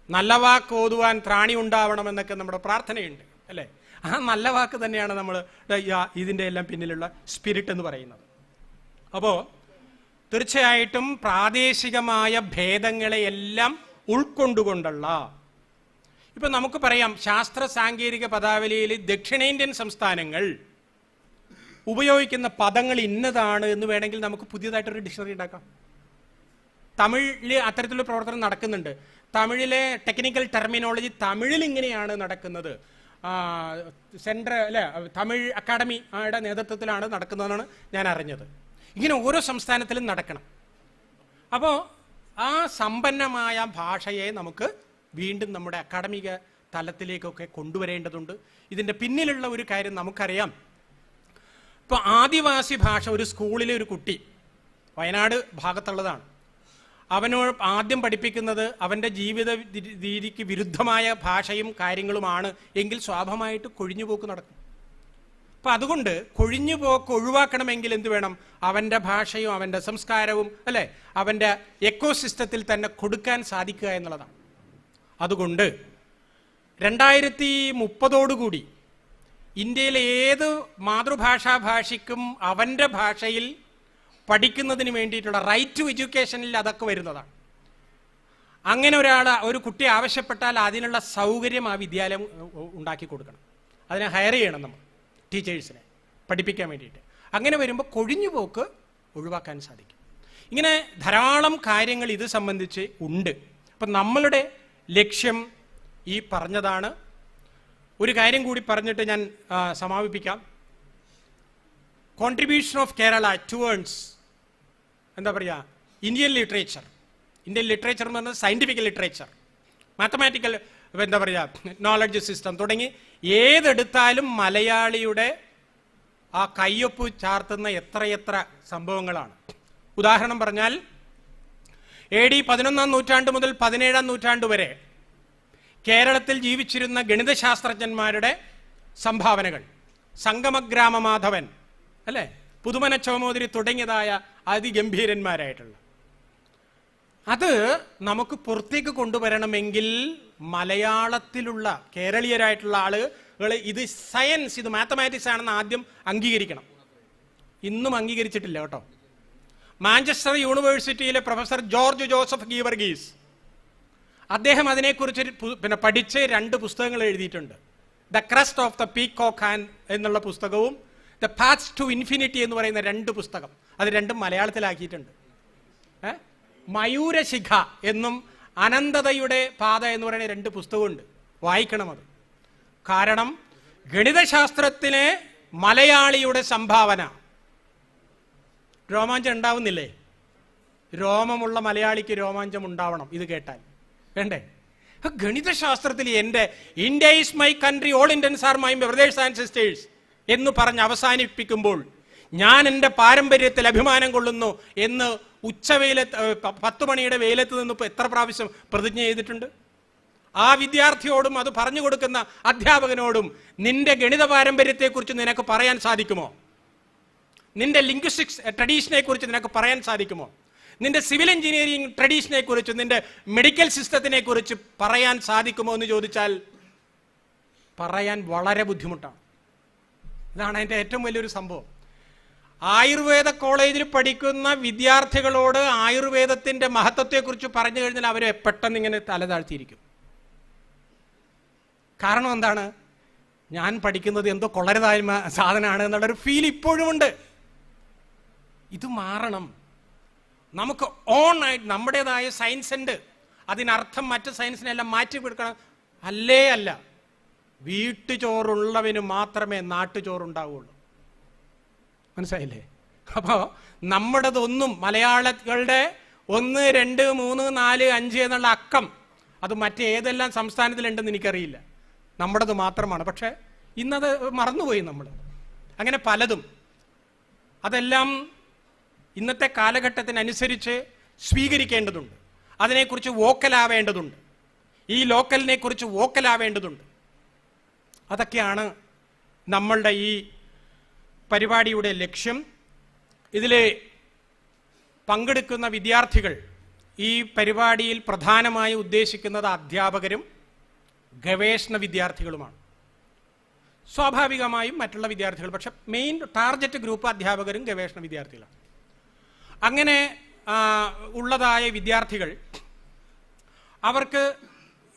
നല്ല വാക്ക് ഓതുവാൻ ത്രാണി ഉണ്ടാവണമെന്നൊക്കെ നമ്മുടെ പ്രാർത്ഥനയുണ്ട് അല്ലേ. ആ നല്ല വാക്ക് തന്നെയാണ് നമ്മൾ ഇതിൻ്റെ എല്ലാം പിന്നിലുള്ള സ്പിരിറ്റ് എന്ന് പറയുന്നത്. അപ്പോൾ തീർച്ചയായിട്ടും പ്രാദേശികമായ ഭേദങ്ങളെയെല്ലാം ഉൾക്കൊണ്ടുകൊണ്ടുള്ള, ഇപ്പം നമുക്ക് പറയാം ശാസ്ത്ര സാങ്കേതിക പദാവലിയിൽ ദക്ഷിണേന്ത്യൻ സംസ്ഥാനങ്ങൾ ഉപയോഗിക്കുന്ന പദങ്ങൾ ഇന്നതാണ് എന്ന് വേണമെങ്കിൽ നമുക്ക് പുതിയതായിട്ടൊരു ഡിക്ഷണറി ഉണ്ടാക്കാം. തമിഴിൽ അത്തരത്തിലുള്ള പ്രവർത്തനം നടക്കുന്നുണ്ട്. തമിഴിലെ ടെക്നിക്കൽ ടെർമിനോളജി തമിഴിൽ ഇങ്ങനെയാണ് നടക്കുന്നത്. സെൻട്രൽ അല്ലെ തമിഴ് അക്കാഡമിയുടെ നേതൃത്വത്തിലാണ് നടക്കുന്നതെന്നാണ് ഞാൻ അറിഞ്ഞത്. ഇങ്ങനെ ഓരോ സംസ്ഥാനത്തിലും നടക്കണം. അപ്പോൾ ആ സമ്പന്നമായ ഭാഷയെ നമുക്ക് വീണ്ടും നമ്മുടെ അക്കാഡമിക തലത്തിലേക്കൊക്കെ കൊണ്ടുവരേണ്ടതുണ്ട്. ഇതിൻ്റെ പിന്നിലുള്ള ഒരു കാര്യം നമുക്കറിയാം. ഇപ്പോൾ ആദിവാസി ഭാഷ ഒരു സ്കൂളിലെ ഒരു കുട്ടി, വയനാട് ഭാഗത്തുള്ളതാണ്, അവനോട് ആദ്യം പഠിപ്പിക്കുന്നത് അവൻ്റെ ജീവിത രീതിക്ക് വിരുദ്ധമായ ഭാഷയും കാര്യങ്ങളുമാണ് എങ്കിൽ സ്വാഭാവികമായിട്ട് കൊഴിഞ്ഞുപോക്ക് നടക്കും. അപ്പം അതുകൊണ്ട് കൊഴിഞ്ഞുപോക്ക് ഒഴിവാക്കണമെങ്കിൽ എന്ത് വേണം? അവൻ്റെ ഭാഷയും അവൻ്റെ സംസ്കാരവും അല്ലേ അവൻ്റെ എക്കോസിസ്റ്റത്തിൽ തന്നെ കൊടുക്കാൻ സാധിക്കുക എന്നുള്ളതാണ്. അതുകൊണ്ട് 2030 ഇന്ത്യയിലെ ഏത് മാതൃഭാഷാ ഭാഷയ്ക്കും അവൻ്റെ ഭാഷയിൽ പഠിക്കുന്നതിന് വേണ്ടിയിട്ടുള്ള റൈറ്റ് ടു എഡ്യൂക്കേഷനിൽ അതൊക്കെ വരുന്നതാണ്. അങ്ങനെ ഒരു കുട്ടി ആവശ്യപ്പെട്ടാൽ അതിനുള്ള സൗകര്യം ആ വിദ്യാലയം ഉണ്ടാക്കി കൊടുക്കണം. അതിനെ ഹയർ ചെയ്യണം നമ്മൾ ടീച്ചേഴ്സിനെ പഠിപ്പിക്കാൻ വേണ്ടിയിട്ട്. അങ്ങനെ വരുമ്പോൾ കൊഴിഞ്ഞുപോക്ക് ഒഴിവാക്കാൻ സാധിക്കും. ഇങ്ങനെ ധാരാളം കാര്യങ്ങൾ ഇത് സംബന്ധിച്ച് ഉണ്ട്. അപ്പം നമ്മളുടെ ലക്ഷ്യം ഈ പറഞ്ഞതാണ്. ഒരു കാര്യം കൂടി പറഞ്ഞിട്ട് ഞാൻ സമാപിപ്പിക്കാം. കോൺട്രിബ്യൂഷൻ ഓഫ് കേരള ടുവേർഡ്സ് എന്താ പറയുക ഇന്ത്യൻ ലിറ്ററേച്ചർ. ഇന്ത്യൻ ലിറ്ററേച്ചർ എന്ന് പറഞ്ഞാൽ സയൻറ്റിഫിക് ലിറ്ററേച്ചർ, മാത്തമാറ്റിക്കൽ എന്താ പറയുക നോളജ് സിസ്റ്റം തുടങ്ങി ഏതെടുത്താലും മലയാളിയുടെ ആ കയ്യൊപ്പ് ചാർത്തുന്ന എത്രയെത്ര സംഭവങ്ങളാണ്. ഉദാഹരണം പറഞ്ഞാൽ AD 11-ാം നൂറ്റാണ്ട് മുതൽ 17-ാം നൂറ്റാണ്ട് വരെ കേരളത്തിൽ ജീവിച്ചിരുന്ന ഗണിതശാസ്ത്രജ്ഞന്മാരുടെ സംഭാവനകൾ, സംഗമഗ്രാമമാധവൻ അല്ലേ, പുതുമന ചോമോദരി തുടങ്ങിയതായ അതിഗംഭീരന്മാരായിട്ടുള്ള അത് നമുക്ക് പുറത്തേക്ക് കൊണ്ടുവരണമെങ്കിൽ മലയാളത്തിലുള്ള കേരളീയരായിട്ടുള്ള ആളുകൾ ഇത് സയൻസ്, ഇത് മാത്തമാറ്റിക്സ് ആണെന്ന് ആദ്യം അംഗീകരിക്കണം. ഇന്നും അംഗീകരിച്ചിട്ടില്ല കേട്ടോ. മാഞ്ചസ്റ്റർ യൂണിവേഴ്സിറ്റിയിലെ പ്രൊഫസർ ജോർജ് ജോസഫ് ഗീവർഗീസ് അദ്ദേഹം അതിനെക്കുറിച്ച് പഠിച്ച് 2 പുസ്തകങ്ങൾ എഴുതിയിട്ടുണ്ട്. The crest of the peacock hand എന്നുള്ള പുസ്തകവും ദ പാത്സ് ടു ഇൻഫിനിറ്റി എന്ന് പറയുന്ന 2 പുസ്തകം, അത് 2ഉം മലയാളത്തിലാക്കിയിട്ടുണ്ട്. മയൂരശിഖ എന്നും അനന്തതയുടെ പാത എന്ന് പറയുന്ന 2 പുസ്തകമുണ്ട്. വായിക്കണം അത്. കാരണം ഗണിതശാസ്ത്രത്തിലെ മലയാളിയുടെ സംഭാവന. രോമാഞ്ചം ഉണ്ടാവുന്നില്ലേ? രോമമുള്ള മലയാളിക്ക് രോമാഞ്ചം ഉണ്ടാവണം ഇത് കേട്ടാൽ, വേണ്ടേ? ഗണിതശാസ്ത്രത്തിൽ എൻ്റെ India is my country, all Indians are my brothers and sisters എന്ന് പറഞ്ഞ് അവസാനിപ്പിക്കുമ്പോൾ ഞാൻ എൻ്റെ പാരമ്പര്യത്തിൽ അഭിമാനം കൊള്ളുന്നു എന്ന് ഉച്ചവെയിലത്ത് 10 മണിയുടെ വെയിലത്ത് നിന്ന് എത്ര പ്രാവശ്യം പ്രതിജ്ഞ ചെയ്തിട്ടുണ്ട്? ആ വിദ്യാർത്ഥിയോടും അത് പറഞ്ഞു കൊടുക്കുന്ന അധ്യാപകനോടും നിന്റെ ഗണിത പാരമ്പര്യത്തെക്കുറിച്ച് നിനക്ക് പറയാൻ സാധിക്കുമോ? നിന്റെ ലിംഗ്വിസ്റ്റിക്സ് ട്രഡീഷനെ കുറിച്ച് നിനക്ക് പറയാൻ സാധിക്കുമോ? നിന്റെ സിവിൽ എഞ്ചിനീയറിംഗ് ട്രഡീഷനെ കുറിച്ച്, നിന്റെ മെഡിക്കൽ സിസ്റ്റത്തിനെ കുറിച്ച് പറയാൻ സാധിക്കുമോ എന്ന് ചോദിച്ചാൽ പറയാൻ വളരെ ബുദ്ധിമുട്ടാണ്. ഇതാണ് അതിൻ്റെ ഏറ്റവും വലിയൊരു സംഭവം. ആയുർവേദ കോളേജിൽ പഠിക്കുന്ന വിദ്യാർത്ഥികളോട് ആയുർവേദത്തിൻ്റെ മഹത്വത്തെക്കുറിച്ച് പറഞ്ഞു കഴിഞ്ഞാൽ അവർ പെട്ടെന്ന് ഇങ്ങനെ തല താഴ്ത്തിയിരിക്കും. കാരണം എന്താണ്? ഞാൻ പഠിക്കുന്നത് എന്തോ കൊള്ളരുതായ സാധനമാണ് എന്നുള്ളൊരു ഫീൽ ഇപ്പോഴും ഉണ്ട്. ഇത് മാറണം. നമുക്ക് ഓൺ ആയിട്ട് നമ്മുടേതായ സയൻസ് ഉണ്ട്. അതിനർത്ഥം മറ്റ് സയൻസിനെല്ലാം മാറ്റി കൊടുക്കണം അല്ലേ? അല്ല. വീട്ടുചോറുള്ളവന് മാത്രമേ നാട്ടുചോറുണ്ടാവുള്ളൂ. മനസ്സിലായില്ലേ? അപ്പോൾ നമ്മുടേതൊന്നും മലയാളികളുടെ 1, 2, 3, 4, 5 എന്നുള്ള അക്കം അത് മറ്റേതെല്ലാം സംസ്ഥാനത്തിലുണ്ടെന്ന് എനിക്കറിയില്ല. നമ്മുടേത് മാത്രമാണ്. പക്ഷേ ഇന്നത് മറന്നുപോയി നമ്മൾ. അങ്ങനെ പലതും. അതെല്ലാം ഇന്നത്തെ കാലഘട്ടത്തിനനുസരിച്ച് സ്വീകരിക്കേണ്ടതുണ്ട്. അതിനെക്കുറിച്ച് വോക്കലാവേണ്ടതുണ്ട്. ഈ ലോക്കലിനെ കുറിച്ച് വോക്കലാവേണ്ടതുണ്ട്. അതൊക്കെയാണ് നമ്മളുടെ ഈ പരിപാടിയുടെ ലക്ഷ്യം. ഇതിൽ പങ്കെടുക്കുന്ന വിദ്യാർത്ഥികൾ ഈ പരിപാടിയിൽ പ്രധാനമായി ഉദ്ദേശിക്കുന്നത് അധ്യാപകരും ഗവേഷണ വിദ്യാർത്ഥികളുമാണ്. സ്വാഭാവികമായും മറ്റുള്ള വിദ്യാർത്ഥികൾ, പക്ഷെ മെയിൻ ടാർഗറ്റ് ഗ്രൂപ്പ് അധ്യാപകരും ഗവേഷണ വിദ്യാർത്ഥികളാണ്. അങ്ങനെ ഉള്ളതായ വിദ്യാർത്ഥികൾ അവർക്ക്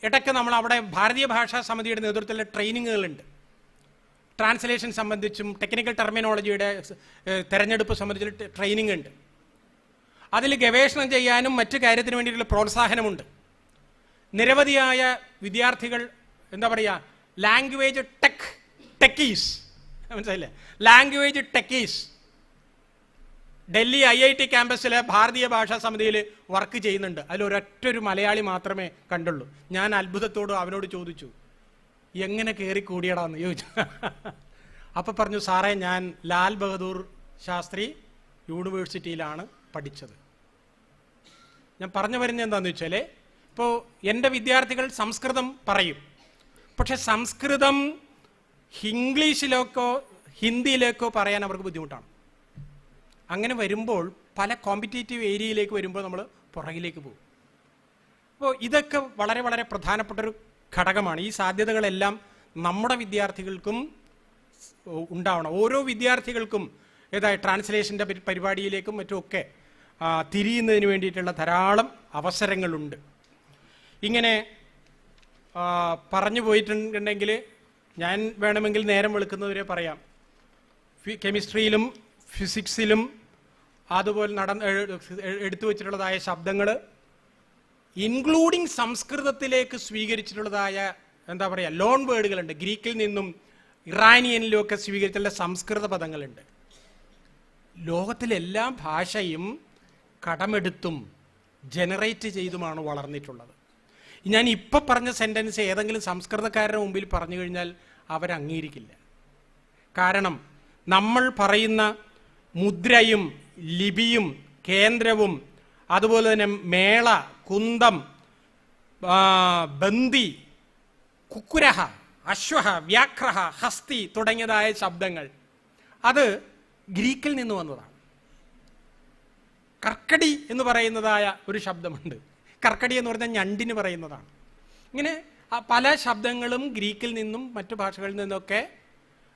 ഇടയ്ക്ക് നമ്മൾ അവിടെ ഭാരതീയ ഭാഷാ സമിതിയുടെ നേതൃത്വത്തിലുള്ള ട്രെയിനിങ്ങുകളുണ്ട്. ട്രാൻസ്ലേഷൻ സംബന്ധിച്ചും ടെക്നിക്കൽ ടെർമിനോളജിയുടെ തെരഞ്ഞെടുപ്പ് സംബന്ധിച്ചുള്ള ട്രെയിനിങ് ഉണ്ട്. അതിൽ ഗവേഷണം ചെയ്യാനും മറ്റു കാര്യത്തിന് വേണ്ടിയിട്ടുള്ള പ്രോത്സാഹനമുണ്ട്. നിരവധിയായ വിദ്യാർത്ഥികൾ എന്താ പറയുക, ലാംഗ്വേജ് ടെക്കീസ്, മനസ്സിലായില്ലേ? ലാംഗ്വേജ് ടെക്കീസ് ഡൽഹി IIT ക്യാമ്പസിലെ ഭാരതീയ ഭാഷാ സമിതിയിൽ വർക്ക് ചെയ്യുന്നുണ്ട്. അതിലൊരൊറ്റൊരു മലയാളി മാത്രമേ കണ്ടുള്ളൂ. ഞാൻ അത്ഭുതത്തോട് അവനോട് ചോദിച്ചു, എങ്ങനെ കയറി കൂടിയടാന്ന് ചോദിച്ചു. അപ്പം പറഞ്ഞു, സാറേ ഞാൻ ലാൽ ബഹദൂർ ശാസ്ത്രി യൂണിവേഴ്സിറ്റിയിലാണ് പഠിച്ചത്. ഞാൻ പറഞ്ഞു വരുന്നത് എന്താണെന്ന് വെച്ചാൽ, ഇപ്പോൾ എൻ്റെ വിദ്യാർത്ഥികൾ സംസ്കൃതം പറയും. പക്ഷെ സംസ്കൃതം ഇംഗ്ലീഷിലേക്കോ ഹിന്ദിയിലേക്കോ പറയാൻ അവർക്ക് ബുദ്ധിമുട്ടാണ്. അങ്ങനെ വരുമ്പോൾ പല കോമ്പറ്റേറ്റീവ് ഏരിയയിലേക്ക് വരുമ്പോൾ നമ്മൾ പുറകിലേക്ക് പോകും. അപ്പോൾ ഇതൊക്കെ വളരെ വളരെ പ്രധാനപ്പെട്ടൊരു ഘടകമാണ്. ഈ സാധ്യതകളെല്ലാം നമ്മുടെ വിദ്യാർത്ഥികൾക്കും ഉണ്ടാവണം. ഓരോ വിദ്യാർത്ഥികൾക്കും ട്രാൻസ്ലേഷൻ്റെ പരിപാടിയിലേക്കും മറ്റുമൊക്കെ തിരിയുന്നതിന് വേണ്ടിയിട്ടുള്ള ധാരാളം അവസരങ്ങളുണ്ട്. ഇങ്ങനെ പറഞ്ഞു പോയിട്ടുണ്ടെങ്കിൽ ഞാൻ വേണമെങ്കിൽ നേരം വെളുക്കുന്നവരെ പറയാം. കെമിസ്ട്രിയിലും ഫിസിക്സിലും അതുപോലെ എടുത്തു വച്ചിട്ടുള്ളതായ ശബ്ദങ്ങൾ, ഇൻക്ലൂഡിങ് സംസ്കൃതത്തിലേക്ക് സ്വീകരിച്ചിട്ടുള്ളതായ എന്താ പറയുക ലോൺ വേർഡുകളുണ്ട്. ഗ്രീക്കിൽ നിന്നും ഇറാനിയനിലും ഒക്കെ സ്വീകരിച്ചിട്ടുള്ള സംസ്കൃത പദങ്ങളുണ്ട്. ലോകത്തിലെല്ലാ ഭാഷയും കടമെടുത്തും ജനറേറ്റ് ചെയ്തുമാണ് വളർന്നിട്ടുള്ളത്. ഞാൻ ഇപ്പോൾ പറഞ്ഞ സെൻറ്റൻസ് ഏതെങ്കിലും സംസ്കൃതക്കാരുടെ മുമ്പിൽ പറഞ്ഞു കഴിഞ്ഞാൽ അവരംഗീകരിക്കില്ല. കാരണം നമ്മൾ പറയുന്ന മുദ്രയും ലിപിയും കേന്ദ്രവും അതുപോലെ തന്നെ മേള, കുന്തം, ബന്ദി, കുക്കുരഹ, അശ്വഹ, വ്യാഘ്രഹ, ഹസ്തി തുടങ്ങിയതായ ശബ്ദങ്ങൾ അത് ഗ്രീക്കിൽ നിന്ന് വന്നതാണ്. കർക്കടി എന്ന് പറയുന്നതായ ഒരു ശബ്ദമുണ്ട്. കർക്കടി എന്ന് പറഞ്ഞാൽ ഞണ്ടിന് പറയുന്നതാണ്. ഇങ്ങനെ പല ശബ്ദങ്ങളും ഗ്രീക്കിൽ നിന്നും മറ്റു ഭാഷകളിൽ നിന്നൊക്കെ,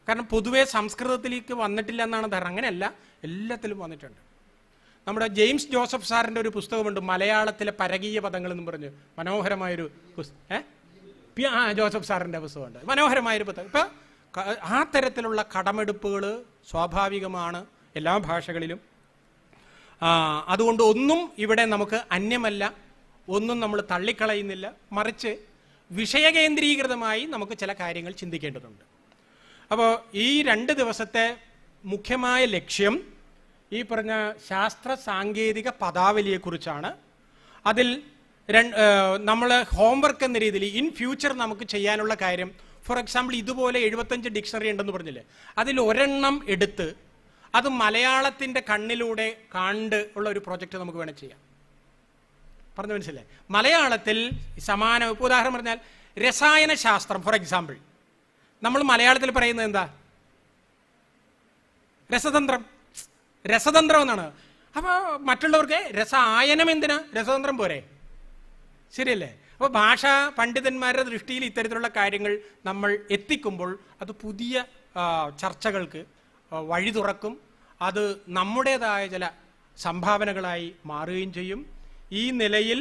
കാരണം പൊതുവെ സംസ്കൃതത്തിലേക്ക് വന്നിട്ടില്ല എന്നാണ് ധാരണ. അങ്ങനെയല്ല, എല്ലാത്തിലും വന്നിട്ടുണ്ട്. നമ്മുടെ ജെയിംസ് ജോസഫ് സാറിൻ്റെ ഒരു പുസ്തകമുണ്ട്, മലയാളത്തിലെ പരകീയ പദങ്ങൾ എന്നും പറഞ്ഞ് മനോഹരമായൊരു ജോസഫ് സാറിൻ്റെ പുസ്തകമുണ്ട്, മനോഹരമായൊരു പുസ്തകം. ഇപ്പം ആ തരത്തിലുള്ള കടമെടുപ്പുകൾ സ്വാഭാവികമാണ് എല്ലാ ഭാഷകളിലും. അതുകൊണ്ട് ഒന്നും ഇവിടെ നമുക്ക് അന്യമല്ല, ഒന്നും നമ്മൾ തള്ളിക്കളയുന്നില്ല. മറിച്ച് വിഷയകേന്ദ്രീകൃതമായി നമുക്ക് ചില കാര്യങ്ങൾ ചിന്തിക്കേണ്ടതുണ്ട്. അപ്പോൾ ഈ 2 ദിവസത്തെ മുഖ്യമായ ലക്ഷ്യം ഈ പറഞ്ഞ ശാസ്ത്ര സാങ്കേതിക പദാവലിയെക്കുറിച്ചാണ്. അതിൽ നമ്മൾ ഹോംവർക്ക് എന്ന രീതിയിൽ ഇൻ ഫ്യൂച്ചർ നമുക്ക് ചെയ്യാനുള്ള കാര്യം, ഫോർ എക്സാമ്പിൾ ഇതുപോലെ 75 ഡിക്ഷണറി ഉണ്ടെന്ന് പറഞ്ഞില്ലേ, അതിൽ ഒരെണ്ണം എടുത്ത് അത് മലയാളത്തിൻ്റെ കണ്ണിലൂടെ കണ്ട് ഉള്ള ഒരു പ്രോജക്റ്റ് നമുക്ക് വേണം ചെയ്യാം. പറഞ്ഞു മനസ്സിലായി? മലയാളത്തിൽ സമാന ഉദാഹരണം പറഞ്ഞാൽ രസായന ശാസ്ത്രം ഫോർ എക്സാമ്പിൾ നമ്മൾ മലയാളത്തിൽ പറയുന്നത് എന്താ? രസതന്ത്രം. രസതന്ത്രം എന്നാണ്. അപ്പോൾ മറ്റുള്ളവർക്ക് രസായനം എന്തിനാ? രസതന്ത്രം പോരെ? ശരിയല്ലേ? അപ്പോൾ ഭാഷാ പണ്ഡിതന്മാരുടെ ദൃഷ്ടിയിൽ ഇത്തരത്തിലുള്ള കാര്യങ്ങൾ നമ്മൾ എത്തിക്കുമ്പോൾ അത് പുതിയ ചർച്ചകൾക്ക് വഴി തുറക്കും. അത് നമ്മുടേതായ ചില സംഭാവനകളായി മാറുകയും ചെയ്യും. ഈ നിലയിൽ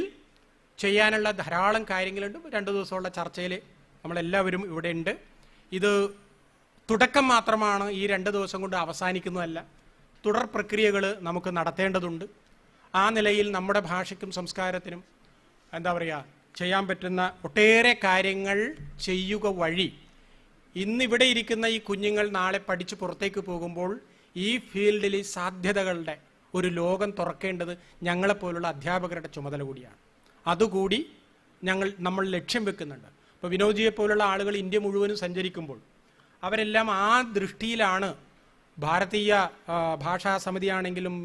ചെയ്യാനുള്ള ധാരാളം കാര്യങ്ങളുണ്ട്. 2 ദിവസമുള്ള ചർച്ചയിൽ നമ്മളെല്ലാവരും ഇവിടെ ഉണ്ട്. ഇത് തുടക്കം മാത്രമാണ്, ഈ 2 ദിവസം കൊണ്ട് അവസാനിക്കുന്നതല്ല. തുടർ പ്രക്രിയകൾ നമുക്ക് നടത്തേണ്ടതുണ്ട്. ആ നിലയിൽ നമ്മുടെ ഭാഷയ്ക്കും സംസ്കാരത്തിനും എന്താ പറയുക, ചെയ്യാൻ പറ്റുന്ന ഒട്ടേറെ കാര്യങ്ങൾ ചെയ്യുക വഴി ഇന്നിവിടെ ഇരിക്കുന്ന ഈ കുഞ്ഞുങ്ങൾ നാളെ പഠിച്ച് പുറത്തേക്ക് പോകുമ്പോൾ ഈ ഫീൽഡിൽ സാധ്യതകളുടെ ഒരു ലോകം തുറക്കേണ്ടത് ഞങ്ങളെപ്പോലുള്ള അധ്യാപകരുടെ ചുമതല കൂടിയാണ്. അതുകൂടി നമ്മൾ ലക്ഷ്യം വെക്കുന്നുണ്ട്. ഇപ്പോൾ വിനോദ്ജിയെ പോലുള്ള ആളുകൾ ഇന്ത്യ മുഴുവനും സഞ്ചരിക്കുമ്പോൾ അവരെല്ലാം ആ ദൃഷ്ടിയിലാണ്. ഭാരതീയ ഭാഷാ സമിതിയാണെങ്കിലും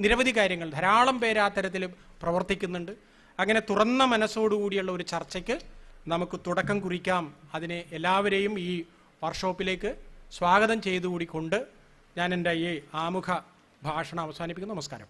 നിരവധി കാര്യങ്ങൾ, ധാരാളം പേര് ആ തരത്തിൽ പ്രവർത്തിക്കുന്നുണ്ട്. അങ്ങനെ തുറന്ന മനസ്സോടുകൂടിയുള്ള ഒരു ചർച്ചയ്ക്ക് നമുക്ക് തുടക്കം കുറിക്കാം. അതിനെ എല്ലാവരെയും ഈ വർക്ക്ഷോപ്പിലേക്ക് സ്വാഗതം ചെയ്തുകൂടി കൊണ്ട് ഞാൻ എൻ്റെ ഈ ആമുഖ ഭാഷണം അവസാനിപ്പിക്കുന്നു. നമസ്കാരം.